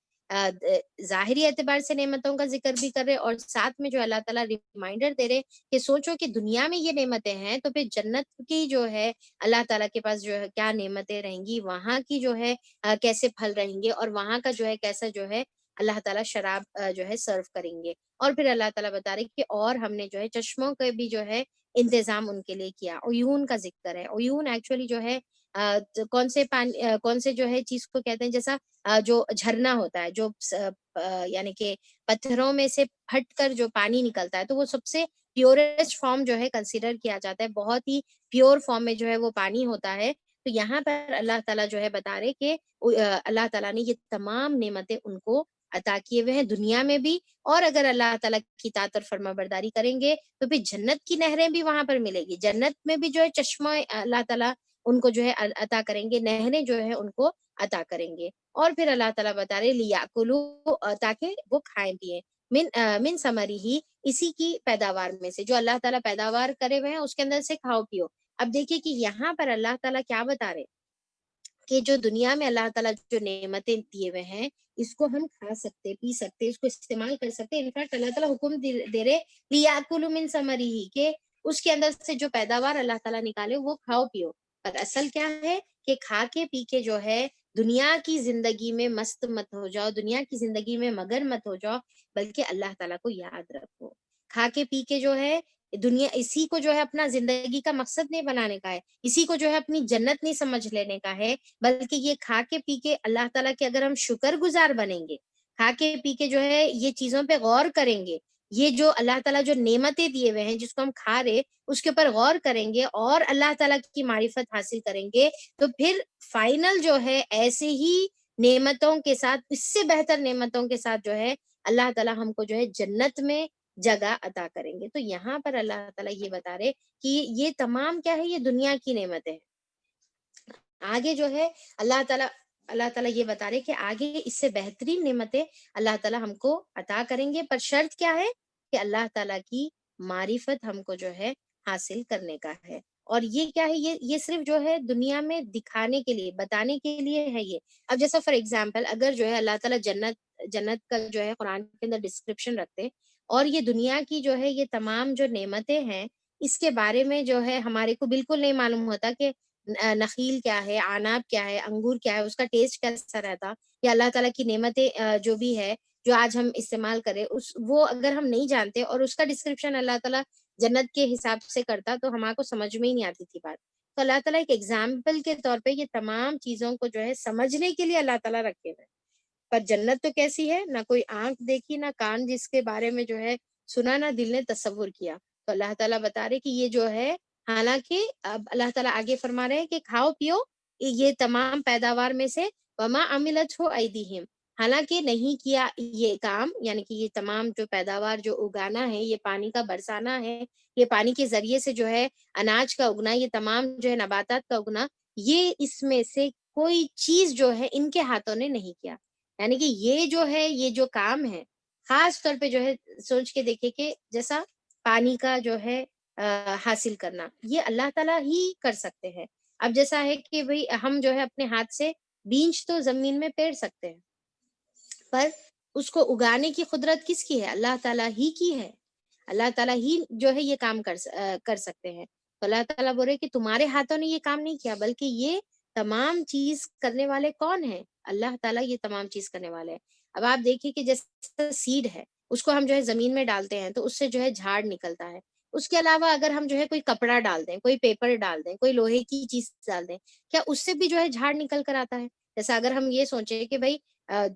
ظاہری اعتبار سے نعمتوں کا ذکر بھی کر رہے اور ساتھ میں جو اللہ تعالیٰ ریمائنڈر دے رہے کہ سوچو کہ دنیا میں یہ نعمتیں ہیں تو پھر جنت کی جو ہے اللہ تعالیٰ کے پاس جو ہے کیا نعمتیں رہیں گی، وہاں کی جو ہے کیسے پھل رہیں گے اور وہاں کا جو ہے کیسا جو ہے اللہ تعالیٰ شراب جو ہے سرو کریں گے. اور پھر اللہ تعالیٰ بتا رہے کہ اور ہم نے جو ہے چشموں کے بھی جو ہے انتظام ان کے لیے کیا. عیون کا ذکر ہے. عیون ایکچولی جو ہے کون سے پانی کون سے جو ہے چیز کو کہتے ہیں، جیسا جو جھرنا ہوتا ہے جو یعنی کہ پتھروں میں سے پھٹ کر جو پانی نکلتا ہے تو وہ سب سے پیورسٹ فارم جو ہے کنسیڈر کیا جاتا ہے، بہت ہی پیور فارم میں جو ہے وہ پانی ہوتا ہے. تو یہاں پر اللہ تعالیٰ جو ہے بتا رہے کہ اللہ تعالیٰ نے یہ تمام نعمتیں ان کو عطا کیے ہوئے ہیں دنیا میں بھی. اور اگر اللہ تعالیٰ کی اطاعت اور فرما برداری کریں گے تو پھر جنت کی نہریں بھی وہاں پر ملے گی. جنت میں بھی جو ہے چشمہ اللہ تعالیٰ ان کو جو ہے عطا کریں گے، نہریں جو ہے ان کو عطا کریں گے. اور پھر اللہ تعالیٰ بتا رہے لیاکلوا، تاکہ وہ کھائیں پیئیں، من ثمری ہی، اسی کی پیداوار میں سے جو اللہ تعالیٰ پیداوار کرے ہوئے ہیں اس کے اندر سے کھاؤ پیو. اب دیکھیے کہ یہاں پر اللہ تعالیٰ کیا بتا رہے کہ جو دنیا میں اللہ تعالیٰ جو نعمتیں دیے ہوئے ہیں اس کو ہم کھا سکتے، پی سکتے، اس کو استعمال کر سکتے. انفیکٹ اللہ تعالیٰ حکم دے رہے لیاکلوا من ثمری ہی کہ اس کے اندر سے جو پیداوار اللہ تعالیٰ نکالے وہ کھاؤ پیو. پر اصل کیا ہے کہ کھا کے پی کے جو ہے دنیا کی زندگی میں مست مت ہو جاؤ، دنیا کی زندگی میں مگر مت ہو جاؤ، بلکہ اللہ تعالیٰ کو یاد رکھو. کھا کے پی کے جو ہے دنیا اسی کو جو ہے اپنا زندگی کا مقصد نہیں بنانے کا ہے، اسی کو جو ہے اپنی جنت نہیں سمجھ لینے کا ہے، بلکہ یہ کھا کے پی کے اللہ تعالیٰ کے اگر ہم شکر گزار بنیں گے، کھا کے پی کے جو ہے یہ چیزوں پہ غور کریں گے، یہ جو اللہ تعالیٰ جو نعمتیں دیے ہوئے ہیں جس کو ہم کھا رہے اس کے اوپر غور کریں گے اور اللہ تعالیٰ کی معرفت حاصل کریں گے، تو پھر فائنل جو ہے ایسے ہی نعمتوں کے ساتھ، اس سے بہتر نعمتوں کے ساتھ جو ہے اللہ تعالیٰ ہم کو جو ہے جنت میں جگہ عطا کریں گے. تو یہاں پر اللہ تعالیٰ یہ بتا رہے کہ یہ تمام کیا ہے، یہ دنیا کی نعمتیں ہیں. آگے جو ہے اللہ تعالیٰ یہ بتا رہے کہ آگے اس سے بہترین نعمتیں اللہ تعالیٰ ہم کو عطا کریں گے، پر شرط کیا ہے کہ اللہ تعالیٰ کی معرفت ہم کو جو ہے حاصل کرنے کا ہے. اور یہ کیا ہے، یہ صرف جو ہے دنیا میں دکھانے کے لیے، بتانے کے لیے ہے یہ. اب جیسا فار ایگزامپل اگر جو ہے اللہ تعالیٰ جنت کا جو ہے قرآن کے اندر ڈسکرپشن رکھتے اور یہ دنیا کی جو ہے یہ تمام جو نعمتیں ہیں اس کے بارے میں جو ہے ہمارے کو بالکل نہیں معلوم ہوتا کہ نخیل کیا ہے، عناب کیا ہے، انگور کیا ہے، اس کا ٹیسٹ کیسا رہتا، یا اللہ تعالیٰ کی نعمتیں جو بھی ہے جو آج ہم استعمال کریں وہ اگر ہم نہیں جانتے اور اس کا ڈسکرپشن اللہ تعالیٰ جنت کے حساب سے کرتا تو ہمارے کو سمجھ میں ہی نہیں آتی تھی بات. تو اللہ تعالیٰ ایک ایگزامپل کے طور پہ یہ تمام چیزوں کو جو ہے سمجھنے کے لیے اللہ تعالیٰ رکھے ہوئے. پر جنت تو کیسی ہے، نہ کوئی آنکھ دیکھی، نہ کان جس کے بارے میں جو ہے سنا، نہ دل نے تصور کیا. تو اللہ تعالیٰ بتا رہے کہ یہ جو ہے، حالانکہ اب اللہ تعالیٰ آگے فرما رہے ہیں کہ کھاؤ پیو یہ تمام پیداوار میں سے، وما عملت ہو ایدیہم، حالانکہ نہیں کیا یہ کام، یعنی کہ یہ تمام جو پیداوار جو اگانا ہے، یہ پانی کا برسانا ہے، یہ پانی کے ذریعے سے جو ہے اناج کا اگنا، یہ تمام جو ہے نباتات کا اگنا، یہ اس میں سے کوئی چیز جو ہے ان کے ہاتھوں نے نہیں کیا. یعنی کہ یہ جو ہے یہ جو کام ہے خاص طور پہ جو ہے سوچ کے دیکھے کہ جیسا پانی کا جو ہے حاصل کرنا یہ اللہ تعالیٰ ہی کر سکتے ہیں. اب جیسا ہے کہ بھئی ہم جو ہے اپنے ہاتھ سے بیج تو زمین میں پیڑ سکتے ہیں، پر اس کو اگانے کی قدرت کس کی ہے؟ اللہ تعالیٰ ہی کی ہے. اللہ تعالیٰ ہی جو ہے یہ کام کر سکتے ہیں. تو اللہ تعالیٰ بول رہے کہ تمہارے ہاتھوں نے یہ کام نہیں کیا، بلکہ یہ تمام چیز کرنے والے کون ہیں؟ اللہ تعالیٰ یہ تمام چیز کرنے والے ہیں. اب آپ دیکھیے کہ جیسے سیڈ ہے، اس کو ہم جو ہے زمین میں ڈالتے ہیں تو اس سے جو ہے جھاڑ نکلتا ہے. اس کے علاوہ اگر ہم جو ہے کوئی کپڑا ڈال دیں، کوئی پیپر ڈال دیں، کوئی لوہے کی چیز ڈال دیں، کیا اس سے بھی جو ہے جھاڑ نکل کر آتا ہے؟ جیسا اگر ہم یہ سوچیں کہ بھائی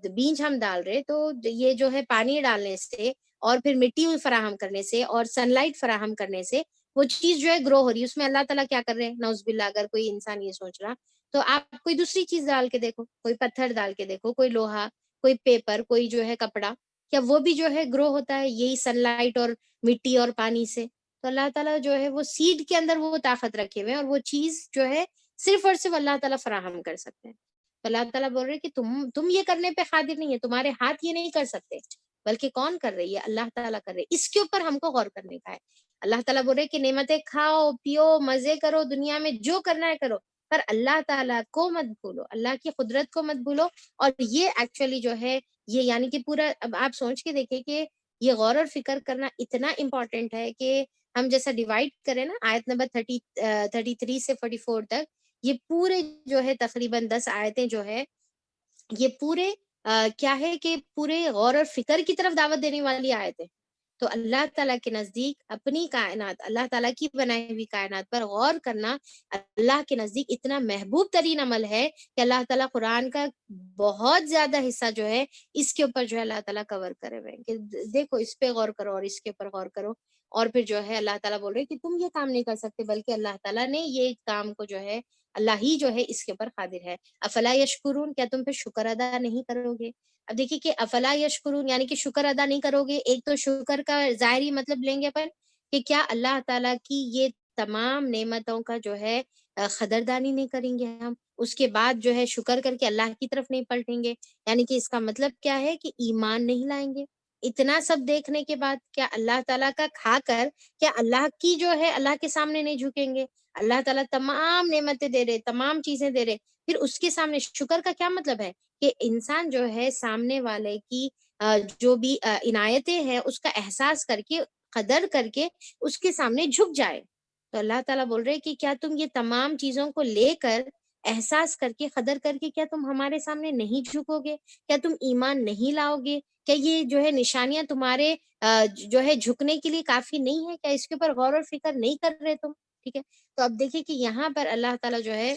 بیج ہم ڈال رہے تو یہ جو ہے پانی ڈالنے سے اور پھر مٹی فراہم کرنے سے اور سن لائٹ فراہم کرنے سے وہ چیز جو ہے گرو ہو رہی ہے. اس میں اللہ تعالیٰ کیا کر رہے ہیں؟ نعوذ باللہ اگر کوئی انسان یہ سوچ رہا تو آپ کوئی دوسری چیز ڈال کے دیکھو، کوئی پتھر ڈال کے دیکھو، کوئی لوہا، کوئی پیپر، کوئی جو ہے کپڑا، کیا وہ بھی جو ہے گرو ہوتا ہے یہی سن لائٹ اور مٹی اور پانی سے؟ تو اللہ تعالیٰ جو ہے وہ سیڈ کے اندر وہ طاقت رکھے ہوئے ہیں، اور وہ چیز جو ہے صرف اور صرف اللہ تعالیٰ فراہم کر سکتے ہیں. تو اللہ تعالیٰ بول رہے کہ تم یہ کرنے پہ قادر نہیں ہے، تمہارے ہاتھ یہ نہیں کر سکتے، بلکہ کون کر رہی ہے؟ اللہ تعالیٰ کر رہے. اس کے اوپر ہم کو غور کرنے کا ہے. اللہ تعالیٰ بول رہے کہ نعمتیں کھاؤ پیو مزے کرو، دنیا میں جو کرنا ہے کرو، پر اللہ تعالیٰ کو مت بھولو، اللہ کی قدرت کو مت بھولو. اور یہ ایکچولی جو ہے یہ یعنی کہ پورا اب آپ سوچ کے دیکھیں کہ یہ غور اور فکر کرنا اتنا امپورٹنٹ ہے کہ ہم جیسا ڈیوائڈ کریں نا آیت نمبر 33 سے 44 تک، یہ پورے جو ہے تقریباً 10 آیتیں جو ہے یہ پورے کیا ہے کہ پورے غور اور فکر کی طرف دعوت دینے والی آیتیں. تو اللہ تعالیٰ کے نزدیک اپنی کائنات، اللہ تعالیٰ کی بنائی ہوئی کائنات پر غور کرنا اللہ کے نزدیک اتنا محبوب ترین عمل ہے کہ اللہ تعالیٰ قرآن کا بہت زیادہ حصہ جو ہے اس کے اوپر جو ہے اللہ تعالیٰ کور کرے ہوئے ہیں کہ دیکھو اس پہ غور کرو اور اس کے اوپر غور کرو. اور پھر جو ہے اللہ تعالیٰ بول رہے کہ تم یہ کام نہیں کر سکتے، بلکہ اللہ تعالیٰ نے یہ کام کو جو ہے اللہ ہی جو ہے اس کے اوپر قادر ہے. افلا یشکرون، کیا تم پہ شکر ادا نہیں کرو گے؟ اب دیکھیے کہ افلا یشکرون یعنی کہ شکر ادا نہیں کرو گے. ایک تو شکر کا ظاہری مطلب لیں گے اپن کہ کیا اللہ تعالیٰ کی یہ تمام نعمتوں کا جو ہے قدردانی نہیں کریں گے ہم، اس کے بعد جو ہے شکر کر کے اللہ کی طرف نہیں پلٹیں گے. یعنی کہ اس کا مطلب کیا ہے کہ ایمان نہیں لائیں گے. اتنا سب دیکھنے کے بعد کیا اللہ تعالیٰ کا کھا کر کیا اللہ کی جو ہے اللہ کے سامنے نہیں جھکیں گے؟ اللہ تعالیٰ تمام نعمتیں دے رہے، تمام چیزیں دے رہے، پھر اس کے سامنے شکر کا کیا مطلب ہے کہ انسان جو ہے سامنے والے کی جو بھی عنایتیں ہیں اس کا احساس کر کے قدر کر کے اس کے سامنے جھک جائے. تو اللہ تعالیٰ بول رہے کہ کیا تم یہ تمام چیزوں کو لے کر احساس کر کے قدر کر کے کیا تم ہمارے سامنے نہیں جھکو گے؟ کیا تم ایمان نہیں لاؤ گے؟ کیا یہ جو ہے نشانیاں تمہارے جو ہے جھکنے کے لیے کافی نہیں ہے؟ کیا اس کے اوپر غور و فکر نہیں کر رہے تم؟ ٹھیک ہے. تو اب دیکھیے کہ یہاں پر اللہ تعالیٰ جو ہے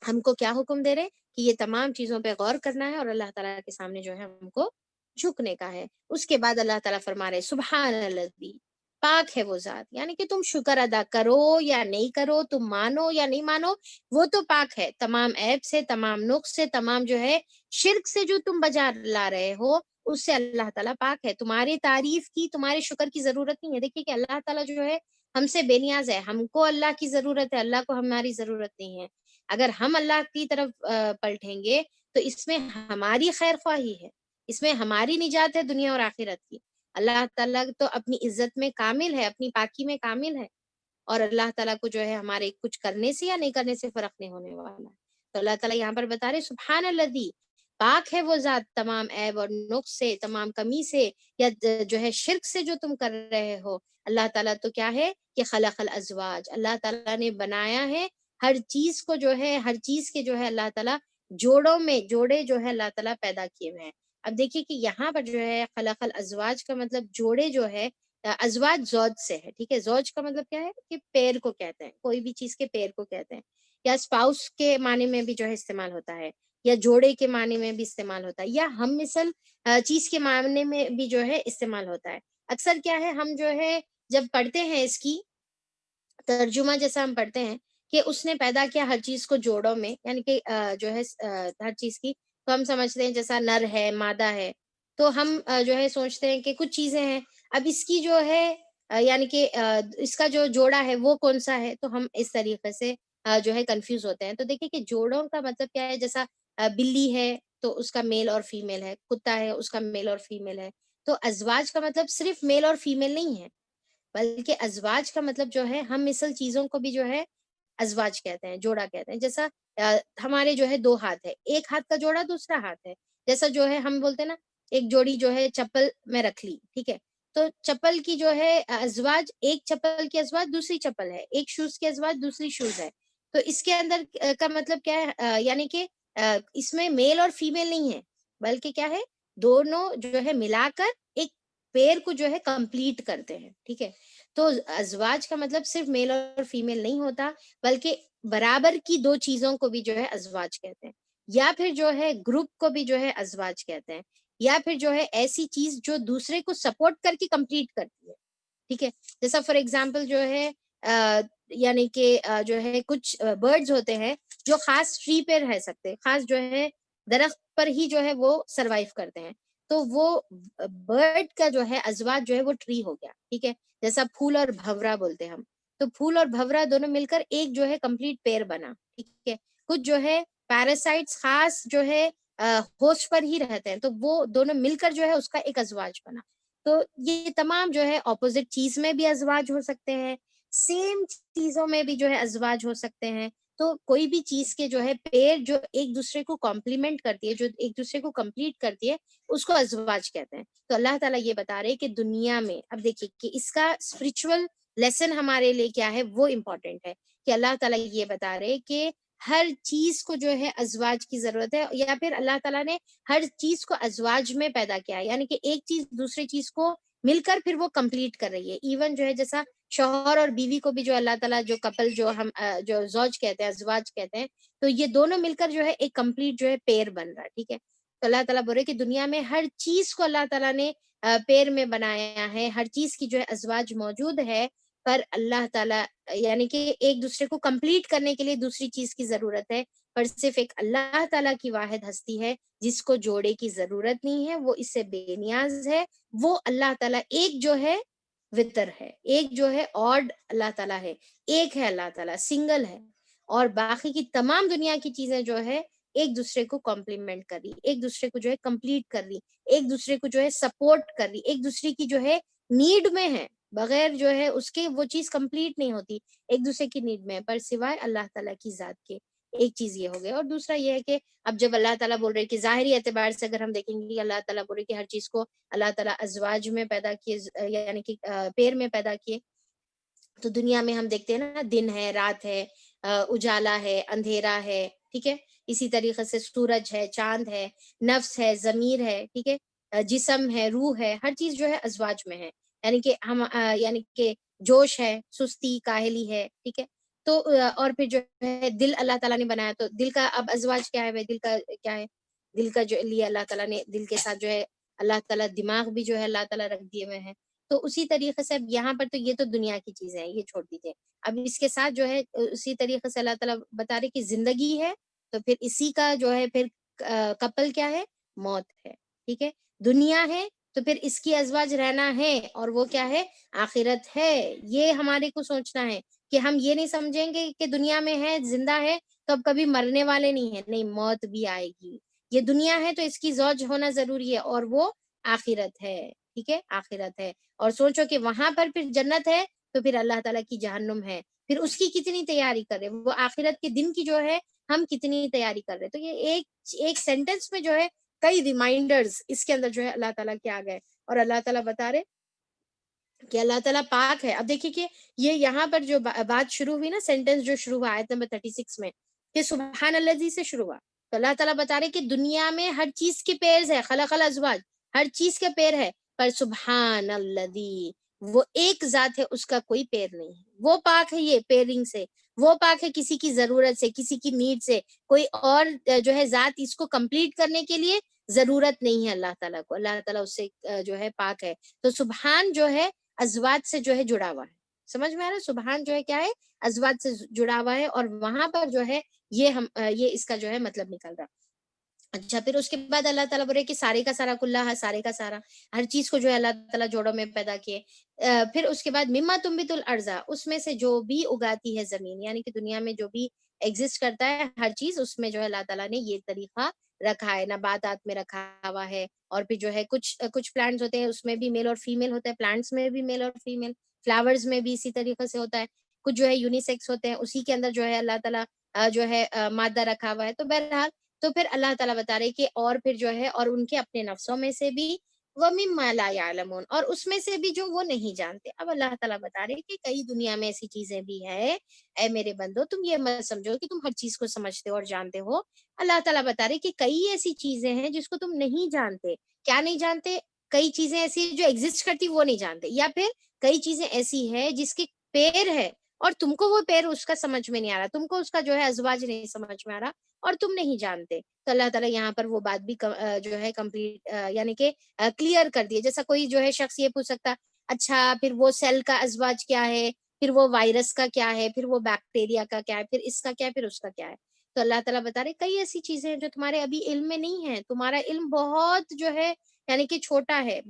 ہم کو کیا حکم دے رہے کہ یہ تمام چیزوں پہ غور کرنا ہے اور اللہ تعالیٰ کے سامنے جو ہے ہم کو جھکنے کا ہے. اس کے بعد اللہ تعالیٰ فرما رہے سبحان الذی، پاک ہے وہ ذات. یعنی کہ تم شکر ادا کرو یا نہیں کرو، تم مانو یا نہیں مانو، وہ تو پاک ہے تمام عیب سے، تمام نقص سے، تمام جو ہے شرک سے جو تم بجا لا رہے ہو اس سے اللہ تعالیٰ پاک ہے. تمہاری تعریف کی، تمہارے شکر کی ضرورت نہیں ہے. دیکھیے کہ اللہ تعالیٰ جو ہے ہم سے بے نیاز ہے، ہم کو اللہ کی ضرورت ہے، اللہ کو ہماری ضرورت نہیں ہے. اگر ہم اللہ کی طرف پلٹیں گے تو اس میں ہماری خیر خواہی ہے، اس میں ہماری نجات ہے دنیا اور آخرت کی. اللہ تعالیٰ تو اپنی عزت میں کامل ہے، اپنی پاکی میں کامل ہے، اور اللہ تعالیٰ کو جو ہے ہمارے کچھ کرنے سے یا نہیں کرنے سے فرق نہیں ہونے والا. تو اللہ تعالیٰ یہاں پر بتا رہے سبحان الذی، پاک ہے وہ ذات تمام عیب اور نقص سے، تمام کمی سے، یا جو ہے شرک سے جو تم کر رہے ہو. اللہ تعالیٰ تو کیا ہے کہ خلق الازواج، اللہ تعالیٰ نے بنایا ہے ہر چیز کو، جو ہے ہر چیز کے جو ہے اللہ تعالیٰ جوڑوں میں جوڑے جو ہے اللہ تعالیٰ پیدا کیے ہوئے ہیں. اب دیکھیے کہ یہاں پر جو ہے خلق الازواج کا مطلب جوڑے جو ہے ازواج زوج سے ہے. ٹھیک ہے، زوج کا مطلب کیا ہے کہ پیر کو کہتے ہیں، کوئی بھی چیز کے پیر کو کہتے ہیں، یا اسپاؤس کے معنی میں بھی جو ہے استعمال ہوتا ہے، یا جوڑے کے معنی میں بھی استعمال ہوتا ہے، یا ہم مثل چیز کے معنی میں بھی جو ہے استعمال ہوتا ہے. اکثر کیا ہے ہم جو ہے جب پڑھتے ہیں اس کی ترجمہ جیسا ہم پڑھتے ہیں کہ اس نے پیدا کیا ہر چیز کو جوڑوں میں، یعنی کہ جو ہے ہر چیز کی، تو ہم سمجھتے ہیں جیسا نر ہے مادہ ہے، تو ہم جو ہے سوچتے ہیں کہ کچھ چیزیں ہیں. اب اس کی جو ہے یعنی کہ اس کا جو جوڑا ہے وہ کون سا ہے، تو ہم اس طریقے سے جو ہے کنفیوز ہوتے ہیں. تو دیکھیں کہ جوڑوں کا مطلب کیا ہے، جیسا بلی ہے تو اس کا میل اور فیمیل ہے، کتا ہے اس کا میل اور فیمیل ہے. تو ازواج کا مطلب صرف میل اور فیمیل نہیں ہے، بلکہ ازواج کا مطلب جو ہے ہم مثل چیزوں کو بھی جو ہے ازواج کہتے ہیں، جوڑا کہتے ہیں. جیسا ہمارے جو ہے دو ہاتھ ہے، ایک ہاتھ کا جوڑا دوسرا ہاتھ ہے. جیسا جو ہے ہم بولتے ہیں نا ایک جوڑی جو ہے چپل میں رکھ لی، ٹھیک ہے، تو چپل کی جو ہے ازواج، ایک چپل کی ازواج دوسری چپل ہے، ایک شوز کی ازواج دوسری شوز ہے. تو اس کے اندر کا مطلب کیا ہے، یعنی کہ اس میں میل اور فیمیل نہیں ہے، بلکہ کیا ہے، دونوں جو ہے ملا کر ایک پیر کو جو ہے کمپلیٹ کرتے ہیں. ٹھیک ہے، تو ازواج کا مطلب صرف میل اور فیمیل نہیں ہوتا، بلکہ برابر کی دو چیزوں کو بھی جو ہے ازواج کہتے ہیں، یا پھر جو ہے گروپ کو بھی جو ہے ازواج کہتے ہیں، یا پھر جو ہے ایسی چیز جو دوسرے کو سپورٹ کر کے کمپلیٹ کرتی ہے. ٹھیک ہے، جیسا فار ایگزامپل جو ہے یعنی کہ جو ہے کچھ برڈز ہوتے ہیں جو خاص ٹری پہ رہ سکتے، خاص جو ہے درخت پر ہی جو ہے وہ سروائیو کرتے ہیں. تو وہ برڈ کا جو ہے ازواج جو ہے وہ ٹری ہو گیا. ٹھیک ہے، جیسا پھول اور بھورا بولتے ہیں ہم، تو پھول اور بھورا دونوں مل کر ایک جو ہے کمپلیٹ پیر بنا. ٹھیک ہے، کچھ جو ہے پیراسائٹس خاص جو ہے ہوسٹ پر ہی رہتے ہیں، تو وہ دونوں مل کر جو ہے اس کا ایک ازواج بنا. تو یہ تمام جو ہے اپوزٹ چیز میں بھی ازواج ہو سکتے ہیں، سیم چیزوں میں بھی جو ہے ازواج ہو سکتے ہیں. تو کوئی بھی چیز کے جو ہے پیر جو ایک دوسرے کو کمپلیمنٹ کرتی ہے، جو ایک دوسرے کو کمپلیٹ کرتی ہے، اس کو ازواج کہتے ہیں. تو اللہ تعالیٰ یہ بتا رہے کہ دنیا میں، اب دیکھیے کہ اس کا اسپرچول لیسن ہمارے لیے کیا ہے، وہ امپورٹنٹ ہے کہ اللہ تعالیٰ یہ بتا رہے کہ ہر چیز کو جو ہے ازواج کی ضرورت ہے، یا پھر اللہ تعالیٰ نے ہر چیز کو ازواج میں پیدا کیا ہے، یعنی کہ ایک چیز دوسری چیز کو مل کر پھر وہ کمپلیٹ کر رہی ہے. ایون جو ہے جیسا شوہر اور بیوی کو بھی جو اللہ تعالیٰ جو کپل جو ہم جو زوج کہتے ہیں، ازواج کہتے ہیں، تو یہ دونوں مل کر جو ہے ایک کمپلیٹ جو ہے پیر بن رہا ہے. ٹھیک ہے، تو اللہ تعالیٰ بول رہے کہ دنیا میں ہر چیز کو اللہ تعالیٰ نے پیر میں بنایا ہے، ہر چیز کی جو ہے ازواج موجود ہے، پر اللہ تعالیٰ یعنی کہ ایک دوسرے کو کمپلیٹ کرنے کے لیے دوسری چیز کی ضرورت ہے، پر صرف ایک اللہ تعالیٰ کی واحد ہستی ہے جس کو جوڑے کی ضرورت نہیں ہے، وہ اس سے بے نیاز ہے. وہ اللہ تعالیٰ ایک جو ہے وطر ہے، ایک جو ہے آڈ اللہ تعالیٰ ہے، ایک ہے اللہ تعالیٰ، سنگل ہے، اور باقی کی تمام دنیا کی چیزیں جو ہے ایک دوسرے کو کمپلیمنٹ کر رہی، ایک دوسرے کو جو ہے کمپلیٹ کر رہی، ایک دوسرے کو جو ہے سپورٹ کر رہی، ایک دوسرے کی جو ہے نیڈ میں ہے، بغیر جو ہے اس کے وہ چیز کمپلیٹ نہیں ہوتی، ایک دوسرے کی نیڈ میں، پر سوائے اللہ تعالیٰ کی ذات کے. ایک چیز یہ ہو گیا. اور دوسرا یہ ہے کہ اب جب اللہ تعالیٰ بول رہے کہ ظاہری اعتبار سے اگر ہم دیکھیں گے کہ اللہ تعالیٰ بول رہے کہ ہر چیز کو اللہ تعالیٰ ازواج میں پیدا کیے، یعنی کہ پیر میں پیدا کیے، تو دنیا میں ہم دیکھتے ہیں نا، دن ہے، رات ہے، اجالا ہے، اندھیرا ہے. ٹھیک ہے، اسی طریقے سے سورج ہے، چاند ہے، نفس ہے، ضمیر ہے. ٹھیک ہے، جسم ہے، روح ہے، ہر چیز جو ہے ازواج میں ہے. یعنی کہ ہم یعنی کہ جوش ہے، سستی، کاہلی ہے. ٹھیک ہے، تو اور پھر جو ہے دل اللہ تعالیٰ نے بنایا، تو دل کا اب ازواج کیا ہے، دل کا کیا ہے، دل کا جو لیے اللہ تعالیٰ نے دل کے ساتھ جو ہے اللہ تعالیٰ دماغ بھی جو ہے اللہ تعالیٰ رکھ دیے ہوئے ہیں. تو اسی طریقے سے اب یہاں پر تو یہ تو دنیا کی چیزیں ہیں، یہ چھوڑ دیجیے. اب اس کے ساتھ جو ہے اسی طریقے سے اللہ تعالیٰ بتا رہے کہ زندگی ہے، تو پھر اسی کا جو ہے پھر کپل کیا ہے، موت ہے. ٹھیک ہے، دنیا ہے تو پھر اس کی ازواج رہنا ہے، اور وہ کیا ہے، آخرت ہے. یہ ہمارے کو سوچنا ہے کہ ہم یہ نہیں سمجھیں گے کہ دنیا میں ہے، زندہ ہے تو اب کبھی مرنے والے نہیں ہیں، نہیں، موت بھی آئے گی. یہ دنیا ہے تو اس کی زوج ہونا ضروری ہے، اور وہ آخرت ہے. ٹھیک ہے، آخرت ہے. اور سوچو کہ وہاں پر پھر جنت ہے، تو پھر اللہ تعالیٰ کی جہنم ہے، پھر اس کی کتنی تیاری کر رہے، وہ آخرت کے دن کی جو ہے ہم کتنی تیاری کر رہے. تو یہ ایک سینٹنس میں جو ہے کئی ریمائنڈرز اس کے اندر جو ہے اللہ تعالیٰ کے آ گئے، اور اللہ تعالیٰ بتا رہے کہ اللہ تعالیٰ پاک ہے. اب دیکھیے کہ یہ یہاں پر جو بات شروع ہوئی نا، سینٹنس جو شروع ہوا آیت نمبر 36 میں، کہ سبحان الذی سے شروع ہوا، تو اللہ تعالیٰ بتا رہے کہ دنیا میں ہر چیز کے پیرز ہے، خلق الازواج، ہر چیز کے پیر ہے، پر سبحان الذی، وہ ایک ذات ہے، اس کا کوئی پیر نہیں ہے، وہ پاک ہے یہ پیرنگ سے، وہ پاک ہے کسی کی ضرورت سے، کسی کی نیڈ سے. کوئی اور جو ہے ذات اس کو کمپلیٹ کرنے کے لیے ضرورت نہیں ہے اللہ تعالیٰ کو، اللہ تعالیٰ اس سے جو ہے پاک ہے. تو سبحان جو ہے ازواج سے جو ہے جڑا ہوا ہے. سمجھ میں آ رہا ہے، سبحان جو ہے کیا ہے، ازواج سے جڑا ہوا ہے، اور وہاں پر جو ہے یہ اس کا جو ہے مطلب نکل رہا. اچھا، پھر اس کے بعد اللہ تعالیٰ بولے کہ سارے کا سارا کلّہ ہے، سارے کا سارا ہر چیز کو جو ہے اللہ تعالیٰ جوڑوں میں پیدا کیے. پھر اس کے بعد مما تنبت الارض، اس میں سے جو بھی اگاتی ہے زمین، یعنی کہ دنیا میں جو بھی ایگزسٹ کرتا ہے ہر چیز، اس میں جو ہے اللہ تعالیٰ نے یہ طریقہ رکھا ہے، نباتات میں رکھا ہوا ہے. اور پھر جو ہے کچھ پلانٹس ہوتے ہیں، اس میں بھی میل اور فیمیل ہوتا ہے، پلانٹس میں بھی میل اور فیمیل، فلاورز میں بھی اسی طریقے سے ہوتا ہے. کچھ جو ہے یونیسیکس ہوتے ہیں، اسی کے اندر جو ہے اللہ تعالیٰ جو ہے مادہ رکھا ہوا ہے. تو بہرحال تو پھر اللہ تعالیٰ بتا رہے کہ اور پھر جو ہے اور ان کے اپنے نفسوں میں سے بھی وَمِمَّا لَا يَعْلَمُونَ، اور اس میں سے بھی جو وہ نہیں جانتے. اب اللہ تعالیٰ بتا رہے کہ کئی دنیا میں ایسی چیزیں بھی ہیں. اے میرے بندو، تم یہ مت سمجھو کہ تم ہر چیز کو سمجھتے ہو اور جانتے ہو. اللہ تعالیٰ بتا رہے کہ کئی ایسی چیزیں ہیں جس کو تم نہیں جانتے. کیا نہیں جانتے؟ کئی چیزیں ایسی ہیں جو ایگزسٹ کرتی وہ نہیں جانتے، یا پھر کئی چیزیں ایسی ہے جس کے پیر ہے اور تم کو وہ پیر اس کا سمجھ میں نہیں آ رہا، تم کو اس کا جو ہے ازواج نہیں سمجھ میں آ رہا اور تم نہیں جانتے. تو اللہ تعالیٰ یہاں پر وہ بات بھی جو ہے کمپلیٹ یعنی کہ کلیئر کر دیے. جیسا کوئی جو ہے شخص یہ پوچھ سکتا، اچھا پھر وہ سیل کا ازواج کیا ہے، پھر وہ وائرس کا کیا ہے، پھر وہ بیکٹیریا کا کیا ہے، پھر اس کا کیا ہے، پھر اس کا کیا ہے. تو اللہ تعالیٰ بتا رہے کئی ایسی چیزیں ہیں جو تمہارے ابھی علم میں نہیں ہے. تمہارا علم بہت جو ہے یعنی کہ چھوٹا ہے،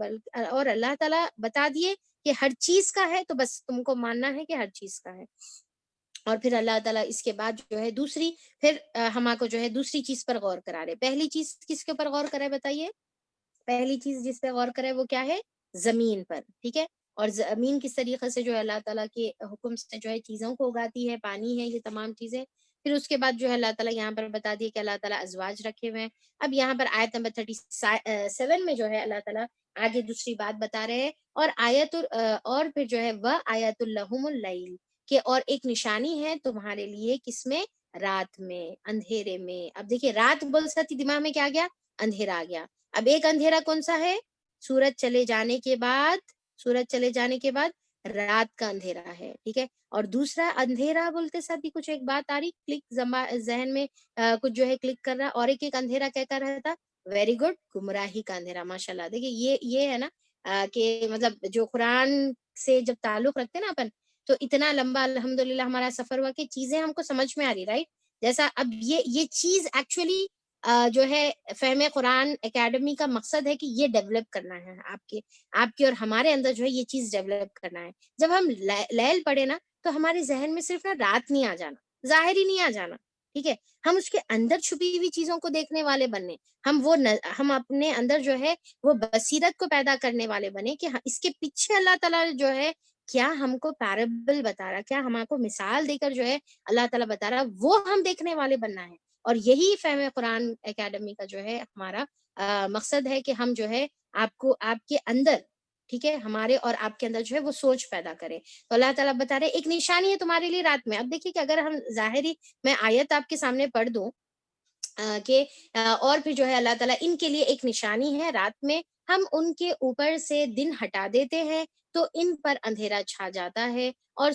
اور اللہ تعالیٰ بتا دیے کہ ہر چیز کا ہے، تو بس تم کو ماننا ہے کہ ہر چیز کا ہے. اور پھر اللہ تعالیٰ اس کے بعد جو ہے دوسری پھر ہما کو جو ہے دوسری چیز پر غور کرا رہے. پہلی چیز کس کے اوپر غور کرے بتائیے؟ پہلی چیز جس پہ غور کرے وہ کیا ہے؟ زمین پر. ٹھیک ہے. اور زمین کس طریقے سے جو ہے اللہ تعالیٰ کے حکم سے جو ہے چیزوں کو اگاتی ہے، پانی ہے، یہ تمام چیزیں. پھر اس کے بعد جو ہے اللہ تعالیٰ یہاں پر بتا دیے کہ اللہ تعالیٰ ازواج رکھے ہوئے ہیں. اب یہاں پر آیت نمبر 37 میں جو ہے اللہ تعالیٰ آگے دوسری بات بتا رہے ہیں. اور اور پھر جو ہے وہ آیت الہم اللیل، کہ اور ایک نشانی ہے تمہارے لیے کس میں؟ رات میں، اندھیرے میں. اب دیکھیے رات بول سکتی، دماغ میں کیا گیا؟ اندھیرا آ گیا. اب ایک اندھیرا کون سا ہے؟ سورج چلے جانے کے بعد، سورج چلے جانے کے بعد رات کا اندھیرا ہے. ٹھیک ہے. اور دوسرا اندھیرا بولتے ساتھ بھی کچھ ایک بات آ رہی، کلک ذہن میں کچھ جو ہے کلک کر رہا. اور ایک اندھیرا کہتا رہتا، ویری گڈ، گمراہی کا اندھیرا. ماشاء اللہ. دیکھیے یہ ہے نا کہ مطلب جو قرآن سے جب تعلق رکھتے نا اپن، تو اتنا لمبا الحمدللہ ہمارا سفر ہوا کہ چیزیں ہم کو سمجھ میں آ رہی. رائٹ. جیسا اب یہ چیز ایکچولی جو ہے فہم قرآن اکیڈمی کا مقصد ہے کہ یہ ڈیولپ کرنا ہے آپ کے اور ہمارے اندر جو ہے یہ چیز ڈیولپ کرنا ہے. جب ہم لیل پڑھے نا تو ہمارے ذہن میں صرف نا رات نہیں آ جانا، ظاہر ہی نہیں آ جانا. ٹھیک ہے. ہم اس کے اندر چھپی ہوئی چیزوں کو دیکھنے والے بننے، ہم اپنے اندر جو ہے وہ بصیرت کو پیدا کرنے والے بنے کہ اس کے پیچھے اللہ تعالیٰ جو ہے کیا ہم کو پیرابل بتا رہا، کیا ہم کو مثال دے کر جو ہے اللہ تعالیٰ بتا رہا، وہ ہم دیکھنے والے بننا ہے. اور یہی فہم قرآن اکیڈمی کا جو ہے ہمارا مقصد ہے کہ ہم جو ہے آپ کے اندر، ٹھیک ہے، ہمارے اور آپ کے اندر جو ہے وہ سوچ پیدا کرے. تو اللہ تعالیٰ بتا رہے ایک نشانی ہے تمہارے لیے رات میں. اب دیکھیے کہ اگر ہم ظاہری میں آیت آپ کے سامنے پڑھ دوں کہ اور پھر جو ہے اللہ تعالیٰ ان کے لیے ایک نشانی ہے رات میں، ہم ان کے اوپر سے دن ہٹا دیتے ہیں تو ان پر اندھیرا چھا جاتا ہے، اور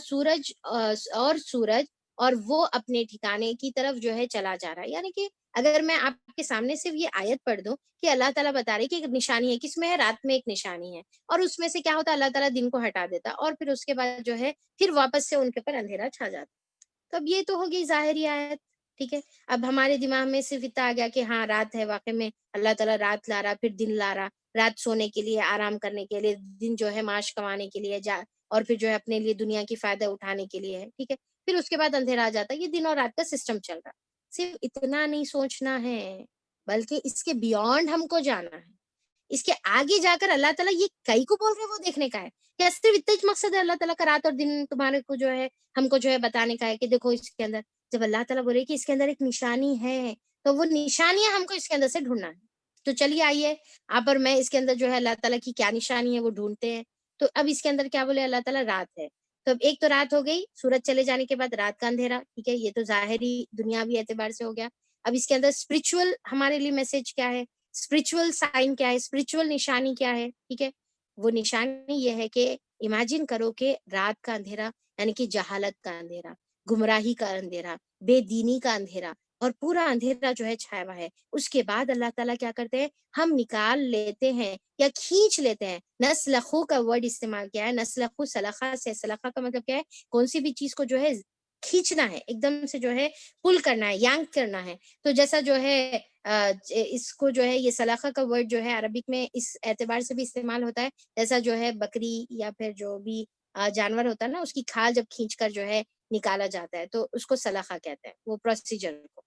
سورج اور وہ اپنے ٹھکانے کی طرف جو ہے چلا جا رہا ہے. یعنی کہ اگر میں آپ کے سامنے صرف یہ آیت پڑھ دوں کہ اللہ تعالیٰ بتا رہے کہ ایک نشانی ہے، کس میں ہے؟ رات میں ایک نشانی ہے. اور اس میں سے کیا ہوتا ہے؟ اللہ تعالیٰ دن کو ہٹا دیتا اور پھر اس کے بعد جو ہے پھر واپس سے ان کے پر اندھیرا چھا جاتا. تو اب یہ تو ہوگی ظاہری آیت. ٹھیک ہے. اب ہمارے دماغ میں صرف اتنا آ گیا کہ ہاں رات ہے، واقع میں اللہ تعالیٰ رات لا رہا، پھر دن لا رہا. رات سونے کے لیے، آرام کرنے کے لیے، دن جو ہے معاش کمانے کے لیے اور پھر جو ہے اپنے لیے دنیا کی فائدہ اٹھانے کے لیے ہے. ٹھیک ہے. پھر اس کے بعد اندھیرا آ جاتا ہے. یہ دن اور رات کا سسٹم چل رہا. صرف اتنا نہیں سوچنا ہے، بلکہ اس کے بیونڈ ہم کو جانا ہے. اس کے آگے جا کر اللہ تعالیٰ یہ کئی کو بول رہے وہ دیکھنے کا ہے. کیا صرف اتنا ہی مقصد ہے اللہ تعالیٰ کا رات اور دن تمہارے کو جو ہے ہم کو جو ہے بتانے کا ہے کہ دیکھو اس کے اندر؟ جب اللہ تعالیٰ بول رہے کہ اس کے اندر ایک نشانی ہے، تو وہ نشانیاں ہم کو اس کے اندر سے ڈھونڈنا ہے. تو چلیے آئیے آپ اور میں اس کے اندر جو ہے اللہ تعالیٰ کی کیا نشانی ہے وہ ڈھونڈتے ہیں. تو اب اس کے اندر کیا بولے اللہ تعالیٰ؟ رات ہے. تو اب ایک تو رات ہو گئی، سورج چلے جانے کے بعد رات کا اندھیرا. ٹھیک ہے. یہ تو ظاہری دنیاوی اعتبار سے ہو گیا. اب اس کے اندر اسپرچل ہمارے لیے میسج کیا ہے؟ اسپرچل سائن کیا ہے؟ اسپرچل نشانی کیا ہے؟ ٹھیک ہے. وہ نشانی یہ ہے کہ امیجن کرو کہ رات کا اندھیرا یعنی کہ جہالت کا اندھیرا، گمراہی کا اندھیرا، بے دینی کا اندھیرا، اور پورا اندھیرا جو ہے چھایا ہوا ہے. اس کے بعد اللہ تعالیٰ کیا کرتے ہیں؟ ہم نکال لیتے ہیں یا کھینچ لیتے ہیں. نسلخو کا ورڈ استعمال کیا ہے. نسلخو سلخہ سے، سلخہ کا مطلب کیا ہے؟ کون سی بھی چیز کو جو ہے کھینچنا ہے، ایک دم سے جو ہے پل کرنا ہے، یانک کرنا ہے. تو جیسا جو ہے اس کو جو ہے یہ سلاخہ کا ورڈ جو ہے عربک میں اس اعتبار سے بھی استعمال ہوتا ہے، جیسا جو ہے بکری یا پھر جو بھی جانور ہوتا ہے نا، اس کی کھال جب کھینچ کر جو ہے نکالا جاتا ہے تو اس کو سلاخہ کہتے ہیں، وہ پروسیجر کو.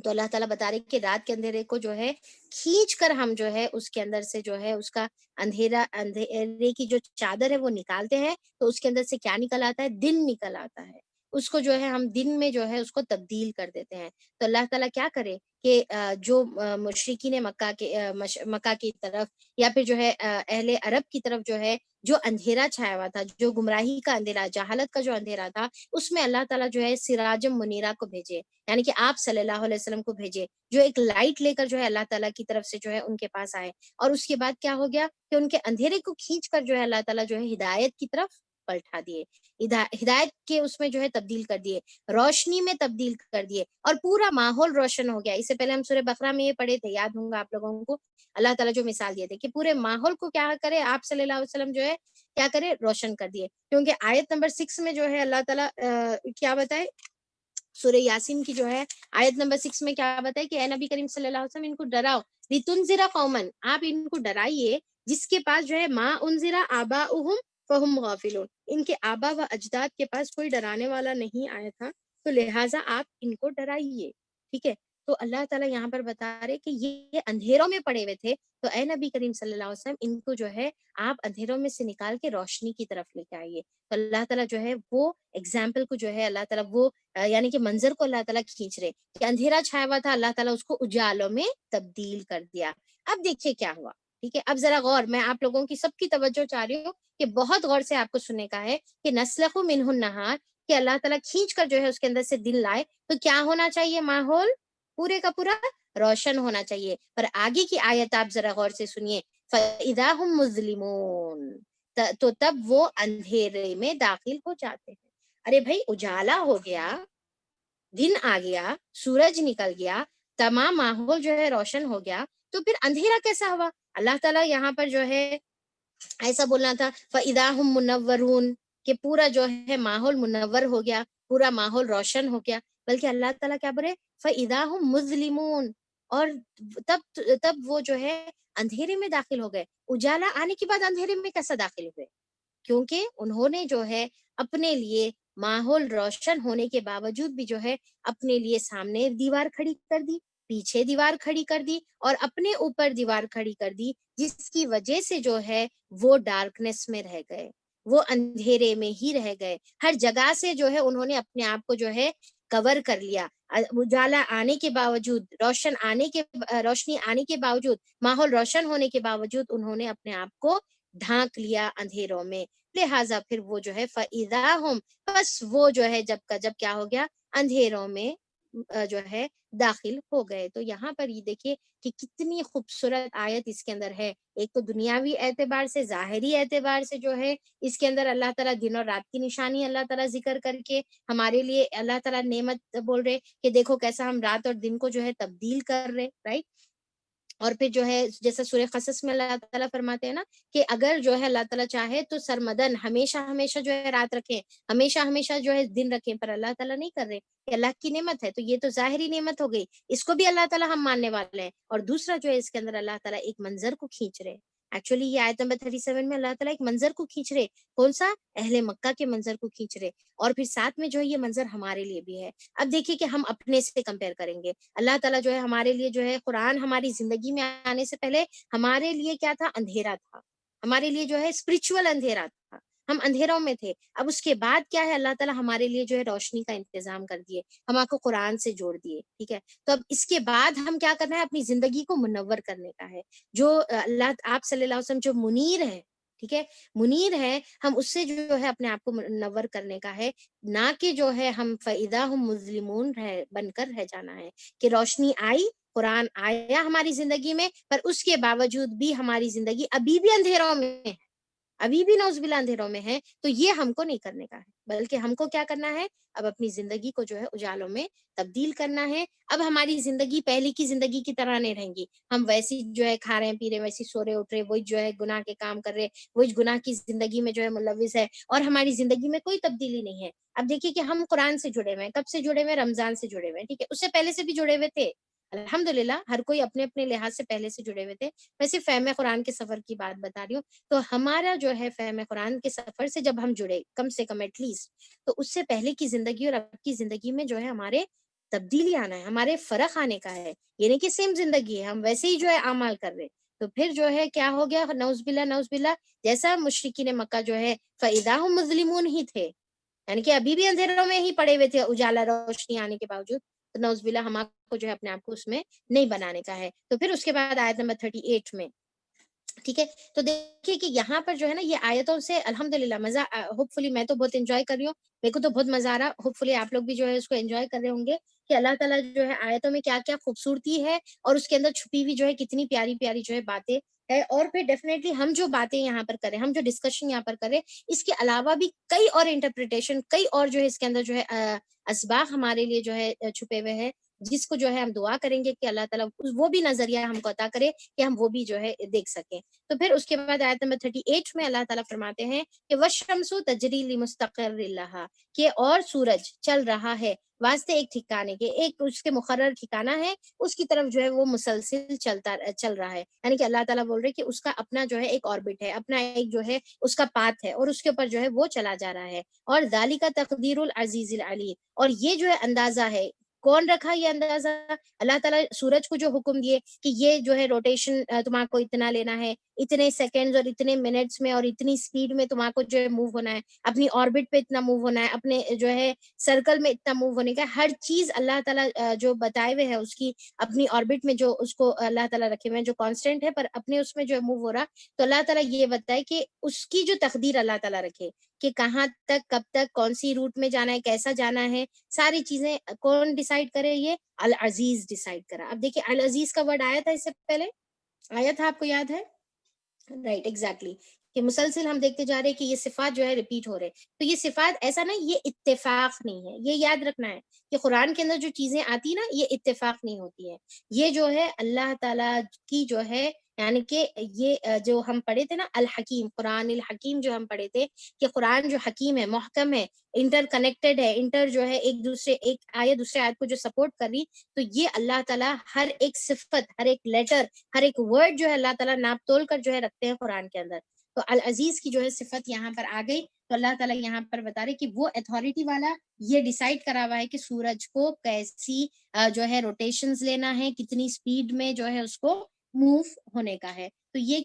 تو اللہ تعالیٰ بتا رہے کہ رات کے اندھیرے کو جو ہے کھینچ کر ہم جو ہے اس کے اندر سے جو ہے اس کا اندھیرے کی جو چادر ہے وہ نکالتے ہیں. تو اس کے اندر سے کیا نکل آتا ہے؟ دن نکل آتا ہے. اس کو جو ہے ہم دن میں جو ہے اس کو تبدیل کر دیتے ہیں. تو اللہ تعالیٰ کیا کرے کہ جو مشرکین مکہ کی طرف یا پھر جو ہے اہل عرب کی طرف جو ہے جو اندھیرا چھایا ہوا تھا، جو گمراہی کا اندھیرا، جہالت کا جو اندھیرا تھا، اس میں اللہ تعالیٰ جو ہے سراجم منیرہ کو بھیجے، یعنی کہ آپ صلی اللہ علیہ وسلم کو بھیجے، جو ایک لائٹ لے کر جو ہے اللہ تعالیٰ کی طرف سے جو ہے ان کے پاس آئے. اور اس کے بعد کیا ہو گیا کہ ان کے اندھیرے کو کھینچ کر جو ہے اللہ تعالیٰ جو ہے ہدایت کی طرف پلٹا دیے، ہدایت کے اس میں جو ہے تبدیل کر دیے، روشنی میں تبدیل کر دیے، اور پورا ماحول روشن ہو گیا. اس سے پہلے ہم سورہ بقرہ میں یہ پڑھے تھے، یاد ہوں گا آپ لوگوں کو، اللہ تعالیٰ جو مثال دیے تھے کہ پورے ماحول کو کیا کرے، آپ صلی اللہ علیہ وسلم جو ہے کیا کرے، روشن کر دیے. کیونکہ آیت نمبر 6 میں جو ہے اللہ تعالیٰ کیا بتائے، سورہ یاسین کی جو ہے آیت نمبر 6 میں کیا بتائے کہ اے نبی کریم صلی اللہ علیہ وسلم ان کو ڈراؤ، لِتُنذِرَ قَوْمًا، آپ ان کو ڈرائیے جس کے پاس جو ہے ما انذر آباؤہم فہم غافلون، ان کے آبا و اجداد کے پاس کوئی ڈرانے والا نہیں آیا تھا، تو لہٰذا آپ ان کو ڈرائیے. ٹھیک ہے، تو اللہ تعالیٰ یہاں پر بتا رہے کہ یہ اندھیروں میں پڑے ہوئے تھے، تو اے نبی کریم صلی اللہ علیہ وسلم ان کو جو ہے آپ اندھیروں میں سے نکال کے روشنی کی طرف لے کے آئیے. تو اللہ تعالیٰ جو ہے وہ ایگزامپل کو جو ہے اللہ تعالیٰ وہ یعنی کہ منظر کو اللہ تعالیٰ کھینچ رہے کہ اندھیرا چھایا ہوا تھا، اللہ تعالیٰ اس کو اجالوں میں تبدیل کر دیا. اب دیکھیے کیا ہوا. ٹھیک ہے، اب ذرا غور، میں آپ لوگوں کی سب کی توجہ چاہ رہی ہوں کہ بہت غور سے آپ کو سننے کا ہے کہ نسلخ منہ النہار، کہ اللہ تعالیٰ کھینچ کر جو ہے اس کے اندر سے دن لائے، تو کیا ہونا چاہیے، ماحول پورے کا پورا روشن ہونا چاہیے. پر آگے کی آیت آپ ذرا غور سے سنیے، فَإِذَا هُمْ مُظْلِمُونَ، تو تب وہ اندھیرے میں داخل ہو جاتے ہیں. ارے بھائی اجالا ہو گیا، دن آ گیا، سورج نکل گیا، تمام ماحول جو ہے روشن ہو گیا، تو پھر اندھیرا کیسا ہوا؟ اللہ تعالیٰ یہاں پر جو ہے ایسا بولنا تھا فَإِذَا هُمْ مُنَوَّرُونَ، کہ پورا جو ہے ماحول منور ہو گیا، پورا ماحول روشن ہو گیا، بلکہ اللہ تعالیٰ کیا بولے فَإِذَا هُمْ مُظْلِمُونَ، اور تب وہ جو ہے اندھیرے میں داخل ہو گئے. اجالا آنے کے بعد اندھیرے میں کیسا داخل ہوئے؟ کیونکہ انہوں نے جو ہے اپنے لیے ماحول روشن ہونے کے باوجود بھی جو ہے اپنے لیے سامنے دیوار کھڑی کر دی، پیچھے دیوار کھڑی کر دی، اور اپنے اوپر دیوار کھڑی کر دی، جس کی وجہ سے جو ہے وہ ڈارکنیس میں رہ گئے، وہ اندھیرے میں ہی رہ گئے. ہر جگہ سے جو ہے انہوں نے اپنے آپ کو جو ہے کور کر لیا. اجالا آنے کے باوجود، روشنی آنے کے باوجود، ماحول روشن ہونے کے باوجود انہوں نے اپنے آپ کو ڈھانک لیا اندھیروں میں. لہٰذا پھر وہ جو ہے فَإِذَا هُمْ، بس وہ جو ہے جب کا جب کیا ہو گیا، اندھیروں میں جو ہے داخل ہو گئے. تو یہاں پر یہ دیکھیے کہ کتنی خوبصورت آیت اس کے اندر ہے. ایک تو دنیاوی اعتبار سے، ظاہری اعتبار سے جو ہے اس کے اندر اللہ تعالیٰ دن اور رات کی نشانی اللہ تعالیٰ ذکر کر کے ہمارے لیے اللہ تعالیٰ نعمت بول رہے کہ دیکھو کیسا ہم رات اور دن کو جو ہے تبدیل کر رہے، رائٹ. اور پھر جو ہے جیسا سورہ قصص میں اللہ تعالیٰ فرماتے ہیں نا کہ اگر جو ہے اللہ تعالیٰ چاہے تو سرمدن ہمیشہ ہمیشہ جو ہے رات رکھیں، ہمیشہ ہمیشہ جو ہے دن رکھیں، پر اللہ تعالیٰ نہیں کر رہے. کہ اللہ کی نعمت ہے تو یہ تو ظاہری نعمت ہو گئی، اس کو بھی اللہ تعالیٰ ہم ماننے والے ہیں. اور دوسرا جو ہے اس کے اندر اللہ تعالیٰ ایک منظر کو کھینچ رہے. ایکچولی یہ آیت نمبر 37 میں اللہ تعالیٰ ایک منظر کو کھینچ رہے. کون سا؟ اہل مکہ کے منظر کو کھینچ رہے. اور پھر ساتھ میں جو ہے یہ منظر ہمارے لیے بھی ہے. اب دیکھیے کہ ہم اپنے سے کمپیئر کریں گے. اللہ تعالیٰ جو ہے ہمارے لیے جو ہے قرآن ہماری زندگی میں آنے سے پہلے ہمارے لیے کیا تھا؟ اندھیرا تھا. ہمارے لیے جو ہے اسپرچول اندھیرا تھا، ہم اندھیروں میں تھے. اب اس کے بعد کیا ہے، اللہ تعالیٰ ہمارے لیے جو ہے روشنی کا انتظام کر دیے، ہم آپ کو قرآن سے جوڑ دیے. ٹھیک ہے، تو اب اس کے بعد ہم کیا کرنا ہے، اپنی زندگی کو منور کرنے کا ہے. جو اللہ آپ صلی اللہ علیہ وسلم جو منیر ہے، ٹھیک ہے، منیر ہے، ہم اس سے جو ہے اپنے آپ کو منور کرنے کا ہے، نہ کہ جو ہے ہم فَإِذَا هُمْ مُظْلِمُونَ بن کر رہ جانا ہے. کہ روشنی آئی، قرآن آیا ہماری زندگی میں، پر اس کے باوجود بھی ہماری زندگی ابھی بھی اندھیروں میں ہے، ابھی بھی نعوذ باللہ اندھیروں میں ہے. تو یہ ہم کو نہیں کرنے کا ہے، بلکہ ہم کو کیا کرنا ہے، اب اپنی زندگی کو جو ہے اجالوں میں تبدیل کرنا ہے. اب ہماری زندگی پہلے کی زندگی کی طرح نہیں رہیں گی. ہم ویسی جو ہے کھا رہے ہیں پی رہے، ویسی سو رہے اٹھ رہے، وہی جو ہے گناہ کے کام کر رہے، وہی گناہ کی زندگی میں جو ہے ملوث ہے، اور ہماری زندگی میں کوئی تبدیلی نہیں ہے. اب دیکھیے کہ ہم قرآن سے جڑے ہوئے ہیں، کب سے جڑے ہوئے ہیں؟ رمضان سے جڑے ہوئے ہیں. ٹھیک ہے، اس سے پہلے سے بھی جڑے ہوئے تھے الحمدللہ، ہر کوئی اپنے اپنے لحاظ سے پہلے سے جڑے ہوئے تھے. میں صرف فہم قرآن کے سفر کی بات بتا رہی ہوں. تو ہمارا جو ہے فہم قرآن کے سفر سے جب ہم جڑے، کم سے کم ایٹ لیسٹ، تو اس سے پہلے کی زندگی اور اب کی زندگی میں جو ہے ہمارے تبدیلی آنا ہے، ہمارے فرق آنے کا ہے. یہ نہیں کہ سیم زندگی ہے، ہم ویسے ہی جو ہے اعمال کر رہے. تو پھر جو ہے کیا ہو گیا، نعوذ باللہ نعوذ باللہ، جیسا مشرکین مکہ جو ہے فَإِذَا هُمْ مُظْلِمُونَ ہی تھے، یعنی کہ ابھی بھی اندھیروں میں ہی پڑے ہوئے تھے اجالا روشنی آنے کے باوجود. تو نعوذ باللہ ہم آپ کو جو ہے اپنے آپ کو اس میں نہیں بنانے کا ہے. تو پھر اس کے بعد آیت نمبر 38 میں ٹھیک ہے. تو دیکھیے کہ یہاں پر جو ہے نا یہ آیتوں سے الحمدللہ مزہ ہوپ فلی میں تو بہت انجوائے کر رہی ہوں, میرے کو تو بہت مزہ آ رہا. ہوپ فلی آپ لوگ بھی جو ہے اس کو انجوائے کر رہے ہوں گے کہ اللہ تعالیٰ جو ہے آیتوں میں کیا کیا خوبصورتی ہے اور اس کے اندر چھپی ہوئی جو ہے کتنی پیاری پیاری جو ہے باتیں ہے. اور پھر ڈیفینیٹلی ہم جو باتیں یہاں پر کریں, ہم جو ڈسکشن یہاں پر کریں, اس کے علاوہ بھی کئی اور انٹرپریٹیشن, کئی اور جو ہے اس کے اندر جو ہے اسباق ہمارے لیے جو ہے چھپے ہوئے ہیں, جس کو جو ہے ہم دعا کریں گے کہ اللہ تعالیٰ وہ بھی نظریہ ہم کو عطا کرے کہ ہم وہ بھی جو ہے دیکھ سکیں. تو پھر اس کے بعد آیت نمبر 38 میں اللہ تعالیٰ فرماتے ہیں کہ وَالشَّمْسُ تَجْرِي لِمُسْتَقَرٍّ لَهَا, کہ اور سورج چل رہا ہے واسطے ایک ٹھکانے کے, ایک اس کے مقرر ٹھکانہ ہے, اس کی طرف جو ہے وہ مسلسل چل رہا ہے. یعنی کہ اللہ تعالیٰ بول رہے کہ اس کا اپنا جو ہے ایک آربٹ ہے, اپنا ایک جو ہے اس کا پاتھ ہے, اور اس کے اوپر جو ہے وہ چلا جا رہا ہے. اور ذَلِكَ تَقْدِيرُ الْعَزِيزِ الْعَلِيمِ, اور یہ جو ہے اندازہ ہے, کون رکھا یہ اندازہ؟ اللہ تعالیٰ سورج کو جو حکم دیے کہ یہ جو ہے روٹیشن تمہارے کو اتنا لینا ہے, اتنے سیکنڈز اور اتنے منٹس میں اور اتنی سپیڈ میں تمہارے کو جو ہے موو ہونا ہے, اپنی آربٹ پہ اتنا موو ہونا ہے, اپنے جو ہے سرکل میں اتنا موو ہونے کا, ہر چیز اللہ تعالیٰ جو بتائے ہوئے ہے اس کی اپنی آربٹ میں جو اس کو اللہ تعالیٰ رکھے ہوئے ہیں جو کانسٹنٹ ہے, پر اپنے اس میں جو ہے موو ہو رہا. تو اللہ تعالیٰ یہ بتائے کہ اس کی جو تقدیر اللہ تعالیٰ رکھے کہ کہاں تک, کب تک, کون سی روٹ میں جانا ہے, کیسا جانا ہے, ساری چیزیں کون ڈیسائیڈ کرے؟ یہ العزیز ڈیسائیڈ کرا. اب دیکھیے العزیز کا ورڈ آیا تھا اس سے پہلے, آیا تھا, آپ کو یاد ہے؟ رائٹ, ایگزیکٹلی, کہ مسلسل ہم دیکھتے جا رہے کہ یہ صفات جو ہے ریپیٹ ہو رہے. تو یہ صفات ایسا نا, یہ اتفاق نہیں ہے, یہ یاد رکھنا ہے کہ قرآن کے اندر جو چیزیں آتی نا یہ اتفاق نہیں ہوتی ہے, یہ جو ہے اللہ تعالیٰ کی جو ہے, یعنی کہ یہ جو ہم پڑھے تھے نا الحکیم, قرآن الحکیم جو ہم پڑھے تھے کہ قرآن جو حکیم ہے, محکم ہے, انٹر کنیکٹڈ ہے, انٹر جو ہے ایک دوسرے, ایک آیت دوسرے آیت کو جو سپورٹ کر رہی. تو یہ اللہ تعالیٰ ہر ایک صفت, ہر ایک لیٹر, ہر ایک ورڈ جو ہے اللہ تعالیٰ ناپ تول کر جو ہے رکھتے ہیں قرآن کے اندر. تو العزیز کی جو ہے صفت یہاں پر آ گئی. تو اللہ تعالیٰ یہاں پر بتا رہے کہ وہ اتھارٹی والا یہ ڈیسائیڈ کرا ہوا ہے کہ سورج کو کیسی جو ہے روٹیشنز لینا ہے, کتنی سپیڈ میں جو ہے اس کو موو ہونے کا ہے. تو یہ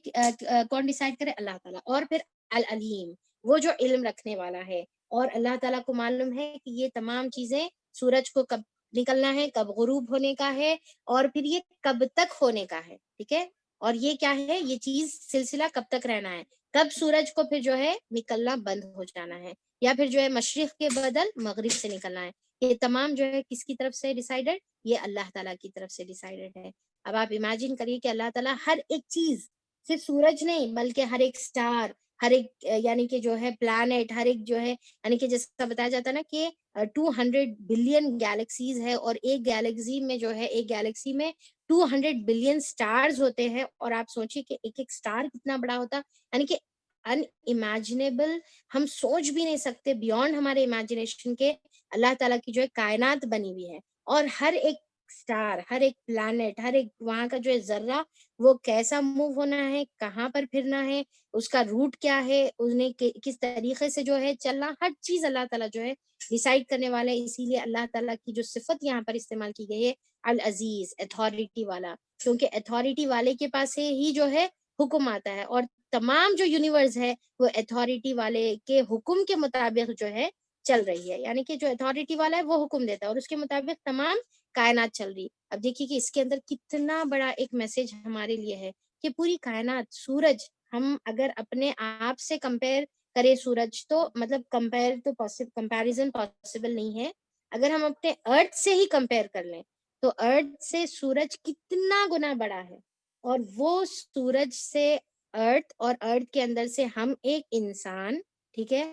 کون ڈیسائیڈ کرے؟ اللہ تعالیٰ. اور پھر العلیم, وہ جو علم رکھنے والا ہے, اور اللہ تعالیٰ کو معلوم ہے کہ یہ تمام چیزیں, سورج کو کب نکلنا ہے, کب غروب ہونے کا ہے, اور پھر یہ کب تک ہونے کا ہے. ٹھیک ہے, اور یہ کیا ہے, یہ چیز سلسلہ کب تک رہنا ہے, کب سورج کو پھر جو ہے نکلنا بند ہو جانا ہے, یا پھر جو ہے مشرق کے بدل مغرب سے نکلنا ہے. یہ تمام جو ہے کس کی طرف سے ڈیسائیڈڈ؟ یہ اللہ تعالیٰ کی طرف سے ڈیسائیڈڈ ہے. اب آپ امیجن کریے کہ اللہ تعالیٰ ہر ایک چیز, صرف سورج نہیں بلکہ ہر ایک سٹار, ہر ایک یعنی کہ جو ہے پلانٹ, ہر ایک جو ہے, یعنی کہ جیسا بتایا جاتا ہے نا کہ 200 بلین گیلیکسیز ہے, اور ایک گیلیکسی میں جو ہے, ایک گیلیکسی میں 200 بلین سٹارز ہوتے ہیں. اور آپ سوچیں کہ ایک ایک سٹار کتنا بڑا ہوتا, یعنی کہ ان امیجنیبل, ہم سوچ بھی نہیں سکتے, بیونڈ ہمارے امیجنیشن کے اللہ تعالیٰ کی جو ہے کائنات بنی ہوئی ہے. اور ہر ایک سٹار, ہر ایک پلانٹ, ہر ایک وہاں کا جو ہے ذرہ, وہ کیسا موو ہونا ہے, کہاں پر پھرنا ہے, اس کا روٹ کیا ہے, انہیں کس طریقے سے جو ہے چلنا, ہر چیز اللہ تعالیٰ جو ہے ڈیسائیڈ کرنے والے. اسی لیے اللہ تعالیٰ کی جو صفت یہاں پر استعمال کی گئی ہے العزیز, اتھارٹی والا, کیونکہ اتھارٹی والے کے پاس سے ہی جو ہے حکم آتا ہے, اور تمام جو یونیورس ہے وہ اتھارٹی والے کے حکم کے مطابق جو ہے چل رہی ہے. یعنی کہ جو اتھارٹی والا ہے وہ حکم دیتا ہے, اور اس کے مطابق تمام کائنات چل رہی. اب دیکھیے کہ اس کے اندر کتنا بڑا ایک میسج ہمارے لیے ہے کہ پوری کائنات, سورج, ہم اگر اپنے آپ سے کمپیئر کرے سورج, تو مطلب کمپیریزن پاسبل نہیں ہے. اگر ہم اپنے ارتھ سے ہی کمپیئر کر لیں تو ارتھ سے سورج کتنا گنا بڑا ہے, اور وہ سورج سے ارتھ, اور ارتھ کے اندر سے ہم ایک انسان. ٹھیک ہے,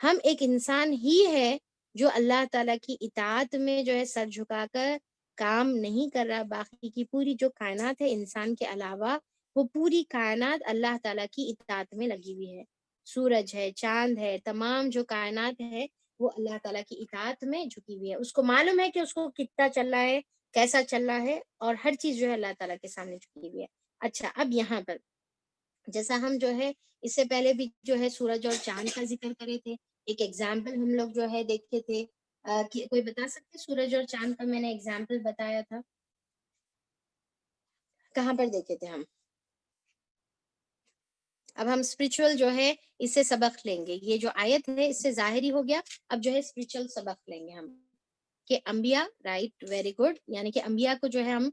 ہم ایک انسان ہی ہے جو اللہ تعالیٰ کی اطاعت میں جو ہے سر جھکا کر کام نہیں کر رہا. باقی کی پوری جو کائنات ہے انسان کے علاوہ, وہ پوری کائنات اللہ تعالیٰ کی اطاعت میں لگی ہوئی ہے. سورج ہے, چاند ہے, تمام جو کائنات ہے وہ اللہ تعالیٰ کی اطاعت میں جھکی ہوئی ہے. اس کو معلوم ہے کہ اس کو کتنا چلنا ہے, کیسا چلنا ہے, اور ہر چیز جو ہے اللہ تعالیٰ کے سامنے جھکی ہوئی ہے. اچھا, اب یہاں پر جیسا ہم جو ہے اس سے پہلے بھی جو ہے سورج اور چاند کا ذکر کرے تھے, ایک ایگزامپل ہم لوگ جو ہے دیکھے تھے. کوئی بتا سکتے سورج اور چاند کا؟ میں نے ایگزامپل بتایا تھا, کہاں پر دیکھے تھے ہم؟ اب ہم اسپرچل جو ہے اس سے سبق لیں گے. یہ جو آیت ہے اس سے ظاہری ہو گیا. اب جو ہے اسپرچل سبق لیں گے ہم کہ انبیاء، رائٹ، ویری گڈ، یعنی کہ انبیاء کو جو ہے ہم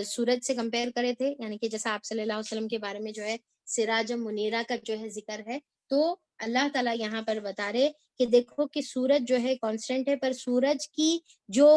سورج سے کمپیئر کرے تھے، یعنی کہ جیسا آپ صلی اللہ علیہ وسلم کے بارے میں جو ہے سراج منیرہ کا جو ہے ذکر ہے، تو اللہ تعالیٰ یہاں پر بتا رہے کہ دیکھو کہ سورج جو ہے کانسٹنٹ ہے، پر سورج کی جو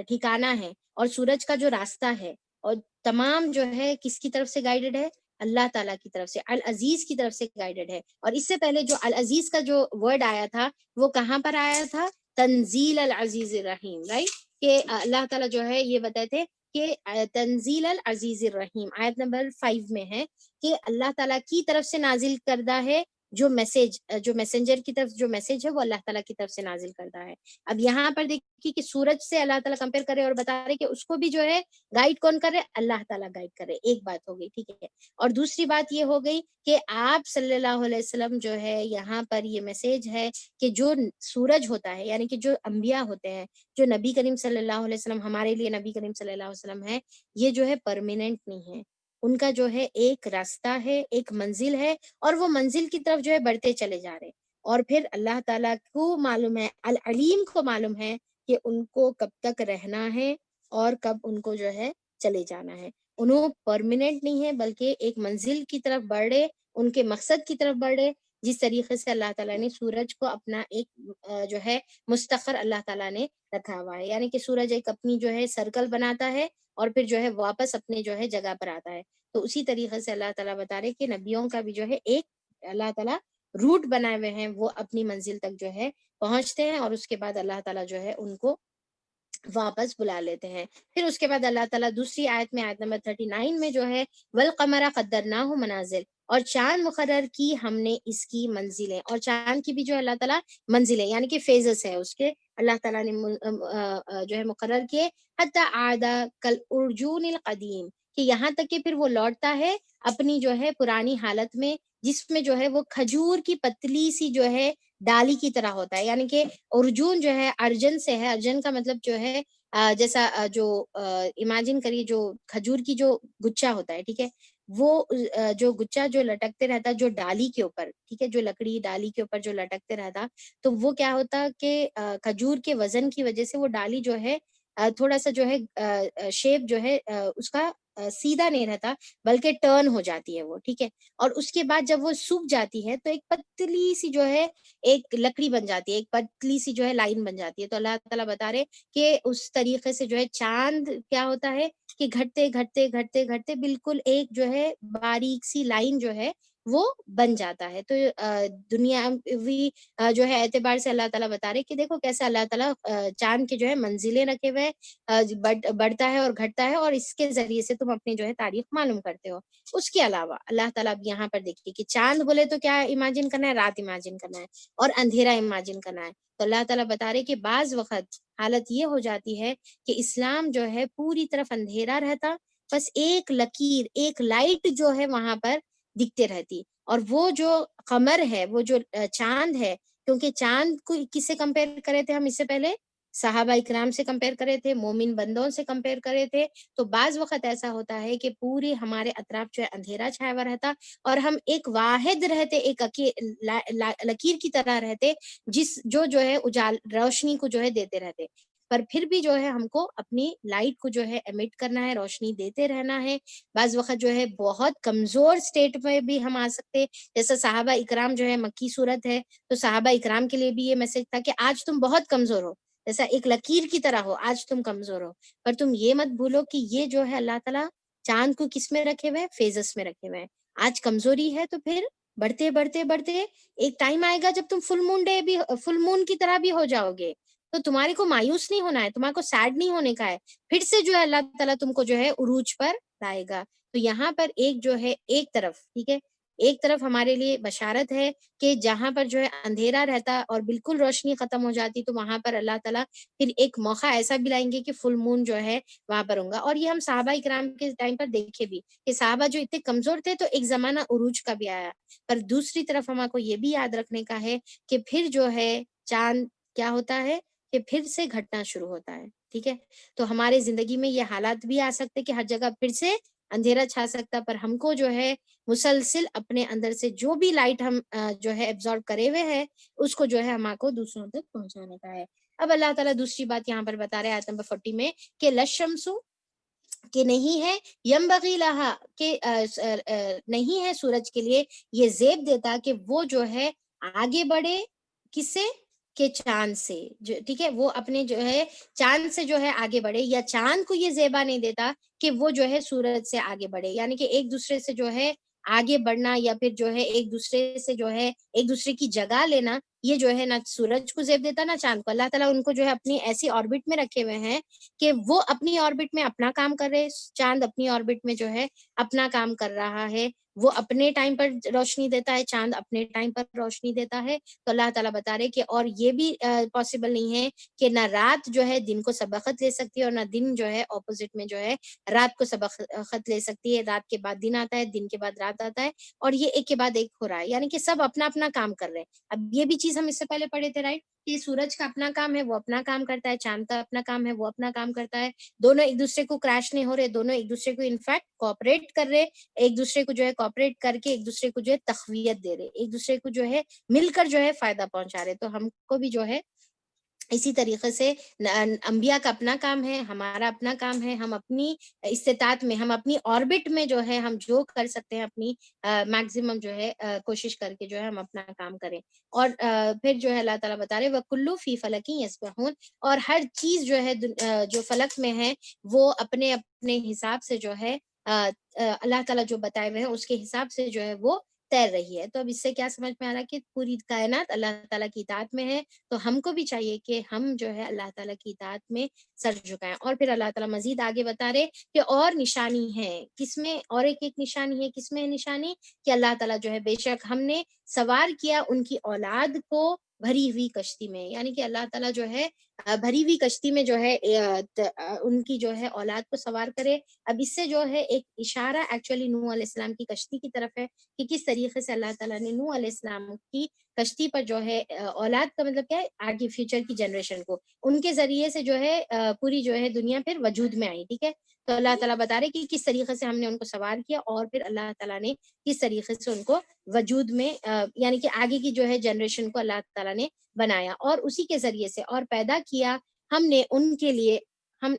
ٹھکانہ ہے اور سورج کا جو راستہ ہے اور تمام جو ہے کس کی طرف سے گائیڈڈ ہے؟ اللہ تعالیٰ کی طرف سے، العزیز کی طرف سے گائیڈڈ ہے. اور اس سے پہلے جو العزیز کا جو ورڈ آیا تھا وہ کہاں پر آیا تھا؟ تنزیل العزیز الرحیم، رائٹ، کہ اللہ تعالیٰ جو ہے یہ بتائے تھے کہ تنزیل العزیز الرحیم آیت نمبر 5 میں ہے کہ اللہ تعالیٰ کی طرف سے نازل کردہ ہے جو میسج، جو میسنجر کی طرف جو میسج ہے وہ اللہ تعالیٰ کی طرف سے نازل کردہ ہے. اب یہاں پر دیکھیے کہ سورج سے اللہ تعالیٰ کمپیئر کرے اور بتا رہے کہ اس کو بھی جو ہے گائیڈ کون کرے؟ اللہ تعالیٰ گائیڈ کرے. ایک بات ہو گئی، ٹھیک ہے. اور دوسری بات یہ ہو گئی کہ آپ صلی اللہ علیہ وسلم جو ہے یہاں پر یہ میسج ہے کہ جو سورج ہوتا ہے، یعنی کہ جو انبیاء ہوتے ہیں، جو نبی کریم صلی اللہ علیہ وسلم ہمارے لیے نبی کریم صلی اللہ علیہ وسلم ہے، یہ جو ہے پرماننٹ نہیں ہے. ان کا جو ہے ایک راستہ ہے، ایک منزل ہے، اور وہ منزل کی طرف جو ہے بڑھتے چلے جا رہے. اور پھر اللہ تعالیٰ کو معلوم ہے، العلیم کو معلوم ہے کہ ان کو کب تک رہنا ہے اور کب ان کو جو ہے چلے جانا ہے. انہوں پرماننٹ نہیں ہے بلکہ ایک منزل کی طرف بڑھ رہے، ان کے مقصد کی طرف بڑھ رہے. جس طریقے سے اللہ تعالیٰ نے سورج کو اپنا ایک جو ہے مستقر اللہ تعالیٰ نے رکھا ہوا ہے، یعنی کہ سورج ایک اپنی جو ہے سرکل بناتا ہے اور پھر جو ہے واپس اپنے جو ہے جگہ پر آتا ہے. تو اسی طریقے سے اللہ تعالیٰ بتا رہے کہ نبیوں کا بھی جو ہے ایک اللہ تعالیٰ روٹ بنائے ہوئے ہیں، وہ اپنی منزل تک جو ہے پہنچتے ہیں اور اس کے بعد اللہ تعالیٰ جو ہے ان کو واپس بلا لیتے ہیں. پھر اس کے بعد اللہ تعالیٰ دوسری آیت میں، آیت نمبر 39 میں جو ہے وَالْقَمَرَ قَدَّرْنَاهُ مَنَازِلَ، اور چاند مقرر کی ہم نے اس کی منزلیں. اور چاند کی بھی جو ہے اللہ تعالیٰ منزلیں یعنی کہ فیزز ہے اس کے، اللہ تعالیٰ نے جو ہے مقرر کیے. حَتَّى عَادَ كَالْأُرْجُونِ الْقَدِيمِ، کہ یہاں تک کہ پھر وہ لوٹتا ہے اپنی جو ہے پرانی حالت میں، جس میں جو ہے وہ کھجور کی پتلی سی جو ہے ڈالی کی طرح ہوتا ہے. یعنی کہ ارجون جو ہے ارجن سے ہے، ارجن کا مطلب جو ہے جیسا جو امیجن کریے جو کھجور کی جو گچا ہوتا ہے، ٹھیک ہے، وہ جو گچا جو لٹکتے رہتا جو ڈالی کے اوپر، ٹھیک ہے، جو لکڑی ڈالی کے اوپر جو لٹکتے رہتا، تو وہ کیا ہوتا کہ کھجور کے وزن کی وجہ سے وہ ڈالی جو ہے تھوڑا سا جو ہے شیپ جو ہے اس کا سیدھا نہیں رہتا بلکہ ٹرن ہو جاتی ہے وہ، ٹھیک ہے. اور اس کے بعد جب وہ سوکھ جاتی ہے تو ایک پتلی سی جو ہے ایک لکڑی بن جاتی ہے، ایک پتلی سی جو ہے لائن بن جاتی ہے. تو اللہ تعالیٰ بتا رہے کہ اس طریقے سے جو ہے چاند کیا ہوتا ہے کہ گھٹتے گھٹتے گھٹتے گھٹتے بالکل ایک جو ہے باریک سی لائن جو ہے وہ بن جاتا ہے. تو دنیاوی جو ہے اعتبار سے اللہ تعالیٰ بتا رہے کہ دیکھو کیسے اللہ تعالیٰ چاند کے جو ہے منزلیں رکھے ہوئے بڑھتا ہے اور گھٹتا ہے، اور اس کے ذریعے سے تم اپنی جو ہے تاریخ معلوم کرتے ہو. اس کے علاوہ اللہ تعالیٰ اب یہاں پر دیکھیے کہ چاند بولے تو کیا امیجن کرنا ہے؟ رات امیجن کرنا ہے اور اندھیرا امیجن کرنا ہے. تو اللہ تعالیٰ بتا رہے کہ بعض وقت حالت یہ ہو جاتی ہے کہ اسلام جو ہے پوری طرف اندھیرا رہتا، بس ایک لکیر، ایک لائٹ جو ہے وہاں پر دکھتے رہتی. اور وہ جو قمر ہے، وہ جو چاند ہے، کیونکہ چاند کو کس سے کمپیئر کرے تھے ہم اس سے پہلے؟ صحابہ اکرام سے کمپیئر کرے تھے، مومن بندوں سے کمپیئر کرے تھے. تو بعض وقت ایسا ہوتا ہے کہ پورے ہمارے اطراف جو ہے اندھیرا چھایا ہوا رہتا اور ہم ایک واحد رہتے، ایک لکیر کی طرح رہتے، جو ہے روشنی کو جو ہے دیتے رہتے. پر پھر بھی جو ہے ہم کو اپنی لائٹ کو جو ہے ایمٹ کرنا ہے، روشنی دیتے رہنا ہے. بعض وقت جو ہے بہت کمزور سٹیٹ میں بھی ہم آ سکتے، جیسا صحابہ اکرام جو ہے مکی صورت ہے، تو صحابہ اکرام کے لیے بھی یہ میسج تھا کہ آج تم بہت کمزور ہو، جیسا ایک لکیر کی طرح ہو، آج تم کمزور ہو. پر تم یہ مت بھولو کہ یہ جو ہے اللہ تعالیٰ چاند کو کس میں رکھے ہوئے؟ فیزس میں رکھے ہوئے. آج کمزوری ہے تو پھر بڑھتے بڑھتے بڑھتے ایک ٹائم آئے گا جب تم فل مون کی طرح بھی ہو جاؤ گے. تو تمہارے کو مایوس نہیں ہونا ہے، تمہارے کو سیڈ نہیں ہونے کا ہے. پھر سے جو ہے اللہ تعالیٰ تم کو جو ہے عروج پر لائے گا. تو یہاں پر ایک جو ہے ایک طرف، ٹھیک ہے، ایک طرف ہمارے لیے بشارت ہے کہ جہاں پر جو ہے اندھیرا رہتا اور بالکل روشنی ختم ہو جاتی، تو وہاں پر اللہ تعالیٰ پھر ایک موقع ایسا بھی لائیں گے کہ فل مون جو ہے وہاں پر ہوں گا. اور یہ ہم صحابہ اکرام کے ٹائم پر دیکھے بھی کہ صحابہ جو اتنے کمزور تھے تو ایک زمانہ عروج کا بھی آیا. پر دوسری طرف ہمارے کو یہ بھی یاد رکھنے کا ہے کہ پھر جو ہے چاند کیا ہوتا ہے کہ پھر سے گھٹنا شروع ہوتا ہے. ٹھیک ہے، تو ہمارے زندگی میں یہ حالات بھی آ سکتے کہ ہر جگہ پھر سے اندھیرا چھا سکتا، پر ہم کو جو ہے مسلسل اپنے اندر سے جو بھی لائٹ ہم جو ہے ایبزارب کرے ہوئے ہے اس کو جو ہے ہم کو دوسروں تک پہنچانے کا ہے۔ اب اللہ تعالیٰ دوسری بات یہاں پر بتا رہے ہیں آیت نمبر 40 میں کہ لشمسو، کہ نہیں ہے، ینبغی لہا، کہ نہیں ہے سورج کے لیے یہ زیب دیتا کہ وہ جو ہے آگے بڑھے، کس سے؟ کہ چاند سے، ٹھیک ہے، وہ اپنے جو ہے چاند سے جو ہے آگے بڑھے، یا چاند کو یہ زیبا نہیں دیتا کہ وہ جو ہے سورج سے آگے بڑھے، یعنی کہ ایک دوسرے سے جو ہے آگے بڑھنا یا پھر جو ہے ایک دوسرے سے جو ہے ایک دوسرے کی جگہ لینا، یہ جو ہے نہ سورج کو زیب دیتا نہ چاند کو۔ اللہ تعالیٰ ان کو جو ہے اپنی ایسی آربٹ میں رکھے ہوئے ہیں کہ وہ اپنی آربٹ میں اپنا کام کر رہے، چاند اپنی آربٹ میں جو ہے اپنا کام کر رہا ہے، وہ اپنے ٹائم پر روشنی دیتا ہے، چاند اپنے ٹائم پر روشنی دیتا ہے۔ تو اللہ تعالیٰ بتا رہے کہ اور یہ بھی پاسبل نہیں ہے کہ نہ رات جو ہے دن کو سبقت لے سکتی ہے اور نہ دن جو ہے اپوزٹ میں جو ہے رات کو سبقت لے سکتی ہے، رات کے بعد دن آتا ہے، دن کے بعد رات آتا ہے، اور یہ ایک کے بعد ایک ہو رہا ہے، یعنی کہ سب اپنا اپنا کام کر رہے ہیں۔ اب یہ بھی چیز ہم اس سے پہلے پڑھے تھے، رائٹ، کہ سورج کا اپنا کام ہے، وہ اپنا کام کرتا ہے، چاند کا اپنا کام ہے، وہ اپنا کام کرتا ہے، دونوں ایک دوسرے کو کریش نہیں ہو رہے، دونوں ایک دوسرے کو انفیکٹ کوآپریٹ کر رہے، ایک دوسرے کو جو ہے کوآپریٹ کر کے ایک دوسرے کو جو ہے تقویت دے رہے، ایک دوسرے کو جو ہے مل کر جو ہے فائدہ پہنچا رہے۔ تو ہم کو بھی جو ہے اسی طریقے سے انبیاء کا اپنا کام ہے، ہمارا اپنا کام ہے، ہم اپنی استطاعت میں، ہم اپنی آربٹ میں جو ہے ہم جو کر سکتے ہیں اپنی میکسیمم جو ہے کوشش کر کے جو ہے ہم اپنا کام کریں۔ اور پھر جو ہے اللہ تعالیٰ بتا رہے وَكُلُّ فِي فَلَكٍ يَسْبَحُونَ، اور ہر چیز جو ہے جو فلک میں ہے وہ اپنے اپنے حساب سے جو ہے اللہ تعالیٰ جو بتائے ہوئے ہیں اس کے حساب سے جو ہے وہ تیر رہی ہے۔ تو اب اس سے کیا سمجھ میں آ رہا کہ پوری کائنات اللہ تعالیٰ کی اطاعت میں ہے، تو ہم کو بھی چاہیے کہ ہم جو ہے اللہ تعالیٰ کی اطاعت میں سر جھکائیں۔ اور پھر اللہ تعالیٰ مزید آگے بتا رہے کہ اور نشانی ہے کس میں، اور ایک نشانی ہے کس میں ہے نشانی، کہ اللہ تعالیٰ جو ہے بے شک ہم نے سوار کیا ان کی اولاد کو بھری ہوئی کشتی میں، یعنی کہ اللہ تعالیٰ جو ہے بھری ہوئی کشتی میں جو ہے ان کی جو ہے اولاد کو سوار کرے۔ اب اس سے جو ہے ایک اشارہ ایکچولی نوح علیہ السلام کی کشتی کی طرف ہے کہ کس طریقے سے اللہ تعالیٰ نے نوح علیہ السلام کی کشتی پر جو ہے اولاد کا مطلب کیا ہے، آگے فیوچر کی جنریشن کو، ان کے ذریعے سے جو ہے پوری جو ہے دنیا پھر وجود میں آئی، ٹھیک ہے۔ تو اللہ تعالیٰ بتا رہے کہ کس طریقے سے ہم نے ان کو سوار کیا، اور پھر اللہ تعالیٰ نے کس طریقے سے ان کو وجود میں یعنی کہ آگے کی جو ہے جنریشن کو اللہ تعالیٰ نے بنایا، اور اسی کے ذریعے سے اور پیدا کیا ہم نے ان کے لیے، ہم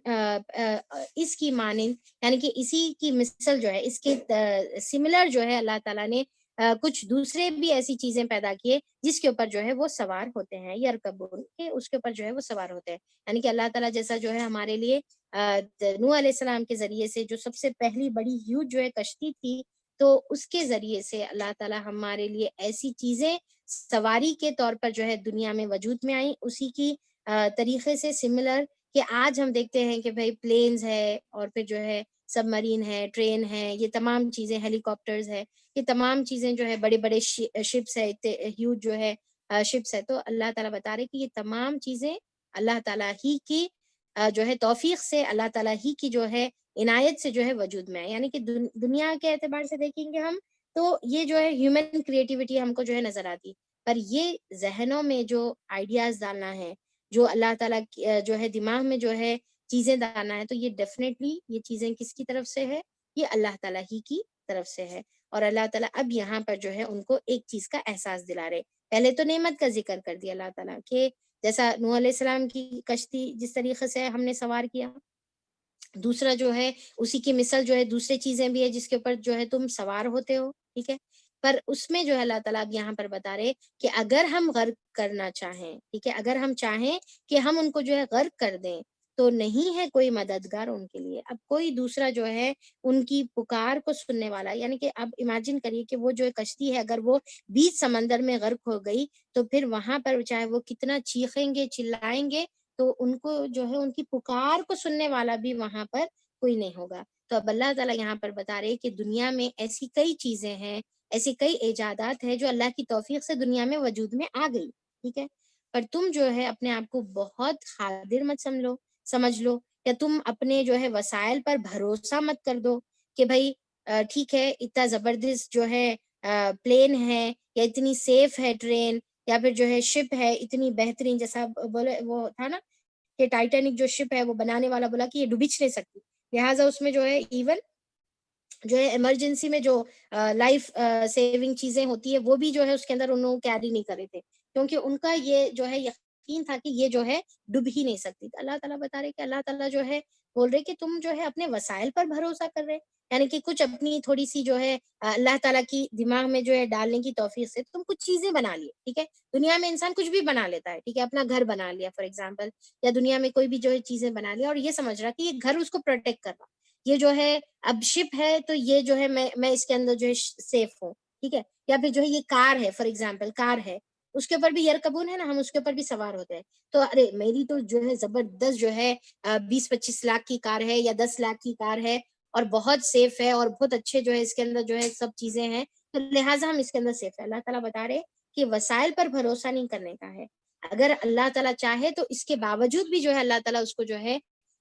اس کی مانند یعنی کہ اسی کی مثل جو ہے، اس کے سملر جو ہے اللہ تعالیٰ نے کچھ دوسرے بھی ایسی چیزیں پیدا کیے جس کے اوپر جو ہے وہ سوار ہوتے ہیں، یرکبون، کہ اس کے اوپر جو ہے وہ سوار ہوتے ہیں، یعنی کہ اللہ تعالیٰ جیسا جو ہے ہمارے لیے نوح علیہ السلام کے ذریعے سے جو سب سے پہلی بڑی ہیوج جو ہے کشتی تھی، تو اس کے ذریعے سے اللہ تعالیٰ ہمارے لیے ایسی چیزیں سواری کے طور پر جو ہے دنیا میں وجود میں آئیں، اسی کی طریقے سے سملر کہ آج ہم دیکھتے ہیں کہ بھائی پلینز ہے، اور پھر جو ہے سب مرین ہے، ٹرین ہے، یہ تمام چیزیں، ہیلی کاپٹرز ہے، یہ تمام چیزیں جو ہے بڑے بڑے شپس ہے، ہیوج جو ہے شپس ہے، تو اللہ تعالیٰ بتا رہے کہ یہ تمام چیزیں اللہ تعالیٰ ہی کی جو ہے توفیق سے، اللہ تعالیٰ ہی کی جو ہے عنایت سے جو ہے وجود میں ہے، یعنی کہ دنیا کے اعتبار سے دیکھیں گے ہم تو یہ جو ہے ہیومن کریٹیوٹی ہم کو جو ہے نظر آتی، پر یہ ذہنوں میں جو آئیڈیاز ڈالنا ہے، جو اللہ تعالیٰ جو ہے دماغ میں جو ہے چیزیں ڈالنا ہے، تو یہ ڈیفینیٹلی یہ چیزیں کس کی طرف سے ہے، یہ اللہ تعالیٰ ہی کی طرف سے ہے۔ اور اللہ تعالیٰ اب یہاں پر جو ہے ان کو ایک چیز کا احساس دلا رہے، پہلے تو نعمت کا ذکر کر دیا اللہ تعالیٰ کہ جیسا نوح علیہ السلام کی کشتی جس طریقے سے ہم نے سوار کیا، دوسرا جو ہے اسی کی مثل جو ہے دوسری چیزیں بھی ہے جس کے اوپر جو ہے تم سوار ہوتے ہو، ٹھیک ہے، پر اس میں جو ہے اللہ تعالیٰ اب یہاں پر بتا رہے کہ اگر ہم غرق کرنا چاہیں، ٹھیک ہے، اگر ہم چاہیں کہ ہم ان کو جو ہے غرق کر دیں تو نہیں ہے کوئی مددگار ان کے لیے، اب کوئی دوسرا جو ہے ان کی پکار کو سننے والا، یعنی کہ اب امیجن کریے کہ وہ جو کشتی ہے اگر وہ بیچ سمندر میں غرق ہو گئی تو پھر وہاں پر چاہے وہ کتنا چیخیں گے چلائیں گے تو ان کو جو ہے ان کی پکار کو سننے والا بھی وہاں پر کوئی نہیں ہوگا۔ تو اب اللہ تعالیٰ یہاں پر بتا رہے کہ دنیا میں ایسی کئی چیزیں ہیں، ایسی کئی ایجادات ہیں جو اللہ کی توفیق سے دنیا میں وجود میں آ گئی، ٹھیک ہے، پر تم جو ہے اپنے آپ کو بہت قادر مت سمجھ لو، یا تم اپنے جو ہے وسائل پر بھروسہ مت کر دو کہ بھائی ٹھیک ہے اتنا زبردست جو ہے پلین ہے، یا اتنی سیف ہے ٹرین، یا پھر جو ہے شپ ہے اتنی بہترین، جیسا بولے وہ تھا نا کہ ٹائٹینک جو شپ ہے وہ بنانے والا بولا کہ یہ ڈوبچ نہیں سکتی، لہٰذا اس میں جو ہے ایون جو ہے ایمرجنسی میں جو لائف سیونگ چیزیں ہوتی ہے وہ بھی جو ہے اس کے اندر ان لوگوں کیری نہیں کر رہے تھے، کیونکہ ان کا یہ جو ہے یقین تھا کہ یہ جو ہے ڈوب ہی نہیں سکتی. تو اللہ تعالیٰ بتا رہے کہ اللہ تعالیٰ جو ہے بول رہے کہ تم جو ہے اپنے وسائل پر بھروسہ کر رہے، یعنی کہ کچھ اپنی تھوڑی سی جو ہے اللہ تعالیٰ کی دماغ میں جو ہے ڈالنے کی توفیق سے تم کچھ چیزیں بنا لیے. ٹھیک ہے، دنیا میں انسان کچھ بھی بنا لیتا ہے، ٹھیک ہے، اپنا گھر بنا لیا فار ایگزامپل، یا دنیا میں کوئی بھی جو ہے چیزیں بنا لیا اور یہ سمجھ رہا کہ یہ گھر اس کو پروٹیکٹ کر رہا، یہ جو ہے اب شپ ہے تو یہ جو ہے میں اس کے اندر جو ہے سیف ہوں. ٹھیک ہے، یا پھر جو ہے یہ کار ہے فار ایگزامپل، کار ہے، اس کے اوپر بھی یرکبون ہے نا، ہم اس کے اوپر بھی سوار ہوتے ہیں. تو ارے میری تو جو ہے زبردست جو ہے 20-25 لاکھ کی کار ہے یا 10 لاکھ کی کار ہے اور بہت سیف ہے اور بہت اچھے جو ہے اس کے اندر جو ہے سب چیزیں ہیں، تو لہٰذا ہم اس کے اندر سیف ہے. اللہ تعالیٰ بتا رہے کہ وسائل پر بھروسہ نہیں کرنے کا ہے. اگر اللہ تعالیٰ چاہے تو اس کے باوجود بھی جو ہے اللہ تعالیٰ اس کو جو ہے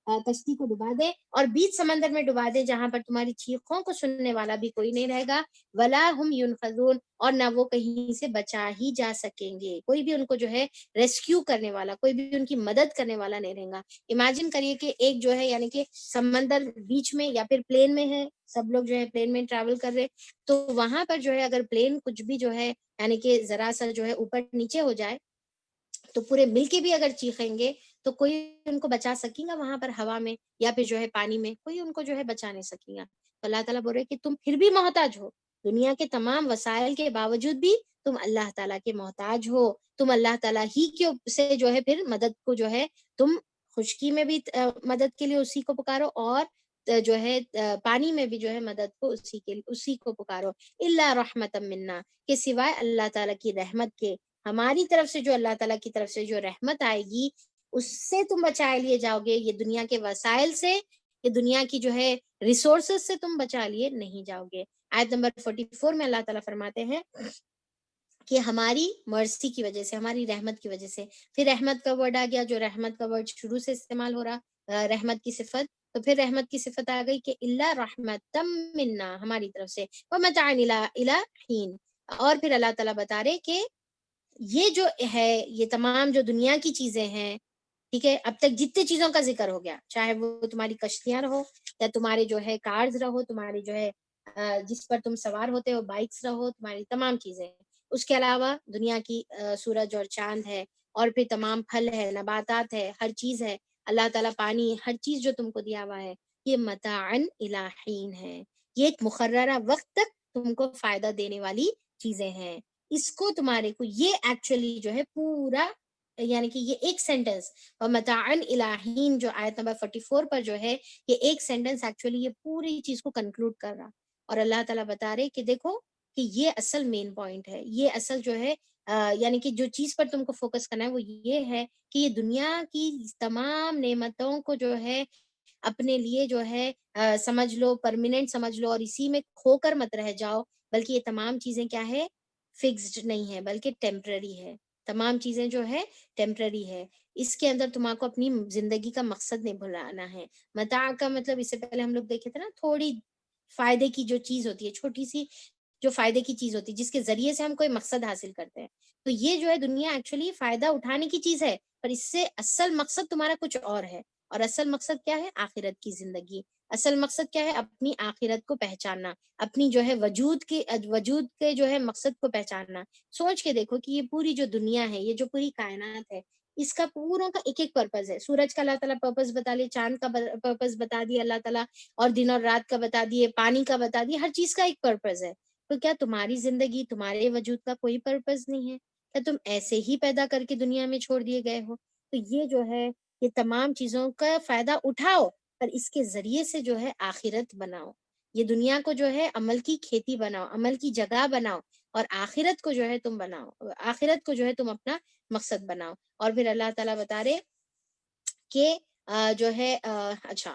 کشتی کو ڈبا دے اور بیچ سمندر میں ڈبا دے، جہاں پر تمہاری چیخوں کو سننے والا بھی کوئی نہیں رہے گا. ولا ہم ينقذون، اور نہ وہ کہیں سے بچا ہی جا سکیں گے، کوئی بھی ان کو جو ہے ریسکیو کرنے والا، کوئی بھی ان کی مدد کرنے والا نہیں رہے گا. امیجن کریے کہ ایک جو ہے یعنی کہ سمندر بیچ میں یا پھر پلین میں ہے، سب لوگ جو ہے پلین میں ٹریول کر رہے، تو وہاں پر جو ہے اگر پلین کچھ بھی جو ہے یعنی کہ ذرا سا جو ہے اوپر نیچے ہو جائے تو پورے مل کے بھی اگر چیخیں گے تو کوئی ان کو بچا سکے گا وہاں پر ہوا میں یا پھر جو ہے پانی میں، کوئی ان کو جو ہے بچا نہیں سکے گا. تو اللہ تعالیٰ بول رہے کہ تم پھر بھی محتاج ہو، دنیا کے تمام وسائل کے باوجود بھی تم اللہ تعالیٰ کے محتاج ہو. تم اللہ تعالیٰ ہی کے سے جو ہے پھر مدد کو جو ہے تم خشکی میں بھی مدد کے لیے اسی کو پکارو، اور جو ہے پانی میں بھی جو ہے مدد کو اسی کو پکارو. الا رحمت منا، کہ سوائے اللہ تعالیٰ کی رحمت کے، ہماری طرف سے جو اللہ تعالیٰ کی طرف سے جو رحمت آئے گی اس سے تم بچائے لیے جاؤ گے. یہ دنیا کے وسائل سے، یہ دنیا کی جو ہے ریسورسز سے تم بچا لیے نہیں جاؤ گے. آیت نمبر 44 میں اللہ تعالیٰ فرماتے ہیں کہ ہماری مرسی کی وجہ سے، ہماری رحمت کی وجہ سے. پھر رحمت کا ورڈ آ گیا، جو رحمت کا ورڈ شروع سے استعمال ہو رہا رحمت کی صفت، تو پھر رحمت کی صفت آ گئی کہ اللہ رحمت منا، ہماری طرف سے، ومتاع الی حین. اور پھر اللہ تعالیٰ بتا رہے کہ یہ جو ہے یہ تمام جو دنیا کی چیزیں ہیں، ٹھیک ہے، اب تک جتنے چیزوں کا ذکر ہو گیا، چاہے وہ تمہاری کشتیاں رہو یا تمہارے جو ہے کارز رہو، تمہاری جو ہے جس پر تم سوار ہوتے ہو بائکس رہو، تمہاری تمام چیزیں، اس کے علاوہ دنیا کی سورج اور چاند ہے، اور پھر تمام پھل ہے، نباتات ہے، ہر چیز ہے، اللہ تعالیٰ پانی، ہر چیز جو تم کو دیا ہوا ہے، یہ متاعن الی حین ہے، یہ ایک مقررہ وقت تک تم کو فائدہ دینے والی چیزیں ہیں. اس کو تمہارے کو یہ ایکچولی جو ہے پورا یعنی کہ یہ ایک سینٹنس ومتاعن الی حین جو آیت نمبر 44 پر جو ہے، یہ ایک سینٹنس ایکچولی یہ پوری چیز کو کنکلوڈ کر رہا. اور اللہ تعالیٰ بتا رہے کہ دیکھو کہ یہ اصل مین پوائنٹ ہے، یہ اصل جو ہے یعنی کہ جو چیز پر تم کو فوکس کرنا ہے وہ یہ ہے کہ یہ دنیا کی تمام نعمتوں کو جو ہے اپنے لیے جو ہے سمجھ لو، پرماننٹ سمجھ لو، اور اسی میں کھو کر مت رہ جاؤ، بلکہ یہ تمام چیزیں کیا ہے، فکسڈ نہیں ہے بلکہ ٹیمپرری ہے. تمام چیزیں جو ہے ٹیمپرری ہے. اس کے اندر تمہارے کو اپنی زندگی کا مقصد نہیں بھلانا ہے. متاع کا مطلب اس سے پہلے ہم لوگ دیکھے تھے نا، تھوڑی فائدے کی جو چیز ہوتی ہے، چھوٹی سی جو فائدے کی چیز ہوتی ہے جس کے ذریعے سے ہم کوئی مقصد حاصل کرتے ہیں. تو یہ جو ہے دنیا ایکچولی فائدہ اٹھانے کی چیز ہے، پر اس سے اصل مقصد تمہارا کچھ اور ہے. اور اصل مقصد کیا ہے؟ آخرت کی زندگی. اصل مقصد کیا ہے؟ اپنی آخرت کو پہچاننا، اپنی جو ہے وجود کے جو ہے مقصد کو پہچاننا. سوچ کے دیکھو کہ یہ پوری جو دنیا ہے، یہ جو پوری کائنات ہے، اس کا پوروں کا ایک ایک پرپز ہے. سورج کا اللہ تعالیٰ پرپز بتا لے، چاند کا پرپز بتا دیا اللہ تعالیٰ، اور دن اور رات کا بتا دیے، پانی کا بتا دیے، ہر چیز کا ایک پرپز ہے. تو کیا تمہاری زندگی، تمہارے وجود کا کوئی پرپز نہیں ہے؟ کیا تم ایسے ہی پیدا کر کے دنیا میں چھوڑ دیے گئے ہو؟ تو یہ جو ہے یہ تمام چیزوں کا فائدہ اٹھاؤ، پر اس کے ذریعے سے جو ہے آخرت بناؤ. یہ دنیا کو جو ہے عمل کی کھیتی بناؤ، عمل کی جگہ بناؤ، اور آخرت کو جو ہے تم بناؤ، آخرت کو جو ہے تم اپنا مقصد بناؤ. اور پھر اللہ تعالیٰ بتا رہے کہ جو ہے اچھا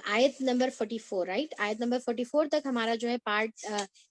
آیت نمبر 44 رائٹ، آیت نمبر 44 تک ہمارا جو ہے پارٹ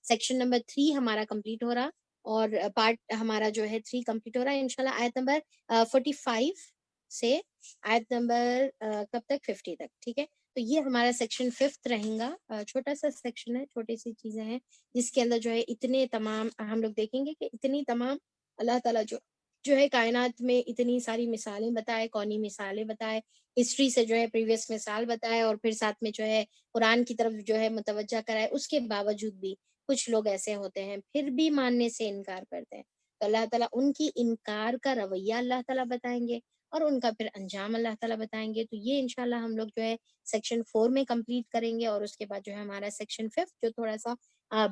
سیکشن نمبر 3 ہمارا کمپلیٹ ہو رہا، اور پارٹ ہمارا جو ہے 3 کمپلیٹ ہو رہا ہے انشاءاللہ. آیت نمبر 45 سے آیت نمبر کب تک؟ 50 تک. ٹھیک ہے، تو یہ ہمارا سیکشن 5 رہیں گا. چھوٹا سا سیکشن ہے، چھوٹی سی چیزیں ہیں جس کے اندر جو ہے اتنے تمام ہم لوگ دیکھیں گے کہ اتنی تمام اللہ تعالیٰ جو جو ہے کائنات میں اتنی ساری مثالیں بتائے، کونی مثالیں بتائے، ہسٹری سے جو ہے پریویس مثال بتائے، اور پھر ساتھ میں جو ہے قرآن کی طرف جو ہے متوجہ کرائے، اس کے باوجود بھی کچھ لوگ ایسے ہوتے ہیں پھر بھی ماننے سے انکار کرتے ہیں. تو اللہ تعالیٰ ان کی انکار کا رویہ اللہ تعالیٰ بتائیں گے، اور ان کا پھر انجام اللہ تعالیٰ بتائیں گے. تو یہ انشاءاللہ ہم لوگ جو ہے سیکشن 4 میں کمپلیٹ کریں گے، اور اس کے بعد جو ہے ہمارا سیکشن 5 جو تھوڑا سا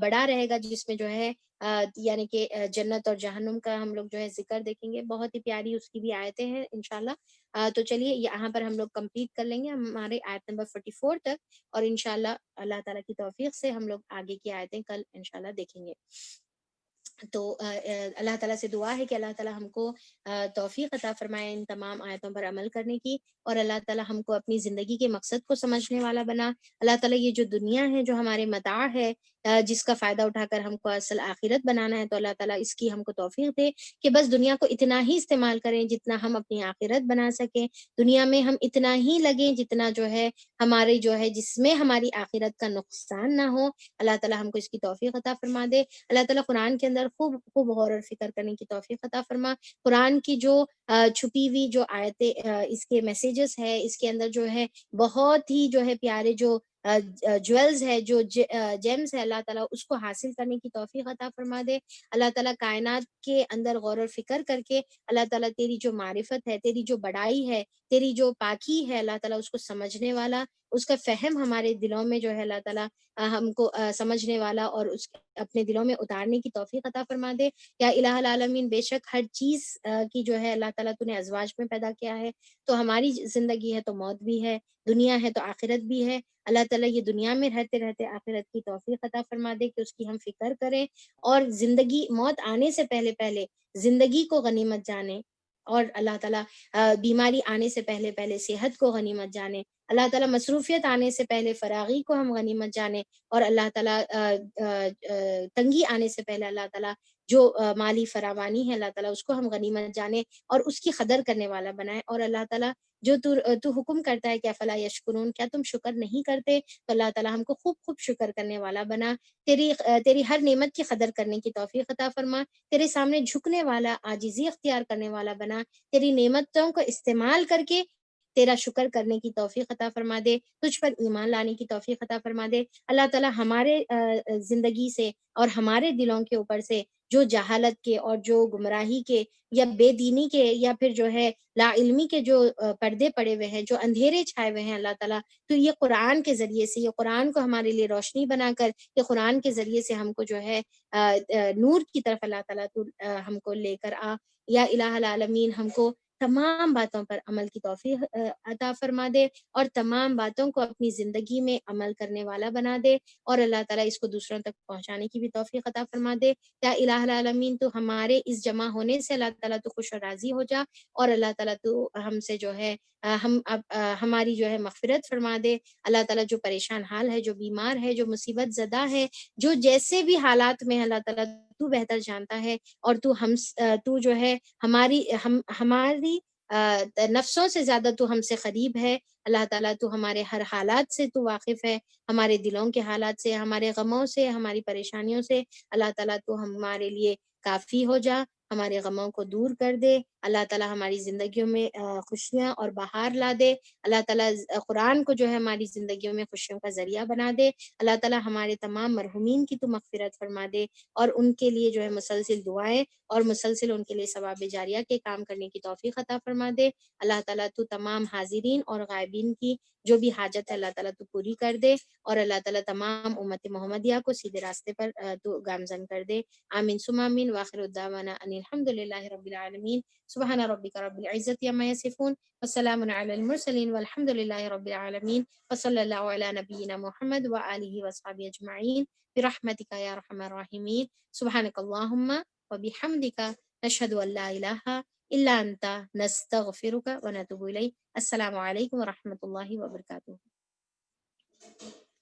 بڑا رہے گا، جس میں جو ہے یعنی کہ جنت اور جہنم کا ہم لوگ جو ہے ذکر دیکھیں گے. بہت ہی پیاری اس کی بھی آیتیں ہیں انشاءاللہ. تو چلیے یہاں پر ہم لوگ کمپلیٹ کر لیں گے ہمارے آیت نمبر 44 تک، اور انشاءاللہ اللہ تعالیٰ کی توفیق سے ہم لوگ آگے کی آیتیں کل انشاءاللہ دیکھیں گے. تو اللہ تعالیٰ سے دعا ہے کہ اللہ تعالیٰ ہم کو توفیق عطا فرمائے ان تمام آیتوں پر عمل کرنے کی، اور اللہ تعالیٰ ہم کو اپنی زندگی کے مقصد کو سمجھنے والا بنا. اللہ تعالیٰ یہ جو دنیا ہے، جو ہمارے متاع ہے، جس کا فائدہ اٹھا کر ہم کو اصل آخرت بنانا ہے، تو اللہ تعالیٰ اس کی ہم کو توفیق دے کہ بس دنیا کو اتنا ہی استعمال کریں جتنا ہم اپنی آخرت بنا سکیں. دنیا میں ہم اتنا ہی لگیں جتنا جو ہے ہمارے جو ہے جس میں ہماری آخرت کا نقصان نہ ہو. اللہ تعالیٰ ہم کو اس کی توفیق عطا فرما دے. اللہ تعالیٰ قرآن کے اندر خوب خوب غور و فکر کرنے کی توفیق عطا فرما. قرآن کی جو چھپی ہوئی جو آیتیں، اس کے میسیجز ہے، اس کے اندر جو ہے بہت ہی جو ہے پیارے جو جویلز ہے، جو جیمز ہے، اللہ تعالیٰ اس کو حاصل کرنے کی توفیق عطا فرما دے. اللہ تعالیٰ کائنات کے اندر غور و فکر کر کے اللہ تعالیٰ تیری جو معرفت ہے، تیری جو بڑائی ہے، تیری جو پاکی ہے، اللہ تعالیٰ اس کو سمجھنے والا، اس کا فہم ہمارے دلوں میں جو ہے اللہ تعالیٰ ہم کو سمجھنے والا اور اس اپنے دلوں میں اتارنے کی توفیق عطا فرما دے. یا الہ العالمین، بے شک ہر چیز کی جو ہے اللہ تعالیٰ تو نے ازواج میں پیدا کیا ہے، تو ہماری زندگی ہے تو موت بھی ہے، دنیا ہے تو آخرت بھی ہے. اللہ تعالیٰ یہ دنیا میں رہتے رہتے آخرت کی توفیق عطا فرما دے کہ اس کی ہم فکر کریں، اور زندگی موت آنے سے پہلے پہلے زندگی کو غنیمت جانے، اور اللہ تعالیٰ بیماری آنے سے پہلے پہلے صحت کو غنیمت جانے. اللہ تعالیٰ مصروفیت آنے سے پہلے فراغی کو ہم غنیمت جانے، اور اللہ تعالیٰ تنگی آنے سے پہلے اللہ تعالیٰ جو مالی فراوانی ہے اللہ تعالیٰ اس کو ہم غنیمت جانے اور اس کی قدر کرنے والا بنائے. اور اللہ تعالیٰ جو تو حکم کرتا ہے کہ افلا یشکرون، کیا تم شکر نہیں کرتے؟ تو اللہ تعالیٰ ہم کو خوب خوب شکر کرنے والا بنا. تیری ہر نعمت کی قدر کرنے کی توفیق عطا فرما. تیرے سامنے جھکنے والا، عاجزی اختیار کرنے والا بنا. تیری نعمتوں کو استعمال کر کے تیرا شکر کرنے کی توفیق عطا فرما دے، تجھ پر ایمان لانے کی توفیق عطا فرما دے. اللہ تعالیٰ ہمارے زندگی سے اور ہمارے دلوں کے اوپر سے جو جہالت کے اور جو گمراہی کے یا بے دینی کے یا پھر جو ہے لا علمی کے جو پردے پڑے ہوئے ہیں، جو اندھیرے چھائے ہوئے ہیں، اللہ تعالیٰ تو یہ قرآن کے ذریعے سے، یہ قرآن کو ہمارے لیے روشنی بنا کر، یہ قرآن کے ذریعے سے ہم کو جو ہے نور کی طرف اللہ تعالیٰ تو ہم کو لے کر آ. یا الہ العالمین، ہم کو تمام باتوں پر عمل کی توفیق عطا فرما دے، اور تمام باتوں کو اپنی زندگی میں عمل کرنے والا بنا دے، اور اللہ تعالیٰ اس کو دوسروں تک پہنچانے کی بھی توفیق عطا فرما دے. یا الہ العالمین، تو ہمارے اس جمع ہونے سے اللہ تعالیٰ تو خوش و راضی ہو جا، اور اللہ تعالیٰ تو ہم سے جو ہے ہماری جو ہے مغفرت فرما دے. اللہ تعالیٰ جو پریشان حال ہے، جو بیمار ہے، جو مصیبت زدہ ہے، جو جیسے بھی حالات میں اللہ تعالیٰ تو بہتر جانتا ہے، اور تو جو ہے ہماری نفسوں سے زیادہ تو ہم سے قریب ہے. اللہ تعالیٰ تو ہمارے ہر حالات سے تو واقف ہے، ہمارے دلوں کے حالات سے، ہمارے غموں سے، ہماری پریشانیوں سے. اللہ تعالیٰ تو ہمارے لیے کافی ہو جا، ہمارے غموں کو دور کر دے. اللہ تعالیٰ ہماری زندگیوں میں خوشیاں اور بہار لا دے. اللہ تعالیٰ قرآن کو جو ہے ہماری زندگیوں میں خوشیوں کا ذریعہ بنا دے. اللہ تعالیٰ ہمارے تمام مرحومین کی تو مغفرت فرما دے، اور ان کے لیے جو ہے مسلسل دعائیں اور مسلسل ان کے لیے ثواب جاریہ کے کام کرنے کی توفیق عطا فرما دے. اللہ تعالیٰ تو تمام حاضرین اور غائبین کی جو بھی حاجت ہے اللہ تعالیٰ تو پوری کر دے، اور اللہ تعالیٰ تمام امت محمدیہ کو سیدھے راستے پر تو گامزن کر دے. آمین ثم آمین. واخر الدعوانا ان الحمد للہ رب العالمین. سبحان ربک رب العزت عما یصفون، وسلام علی المرسلین، والحمد للہ رب العالمین. وصلی اللہ علی نبینا محمد وآلہ وصحبہ اجمعین برحمتک یا ارحم الراحمین. سبحانک اللہم وبحمدک، نشہد ان لا الہ الا انت، نستغفرک ونتوب الیک. السلام علیکم ورحمۃ اللہ وبرکاتہ.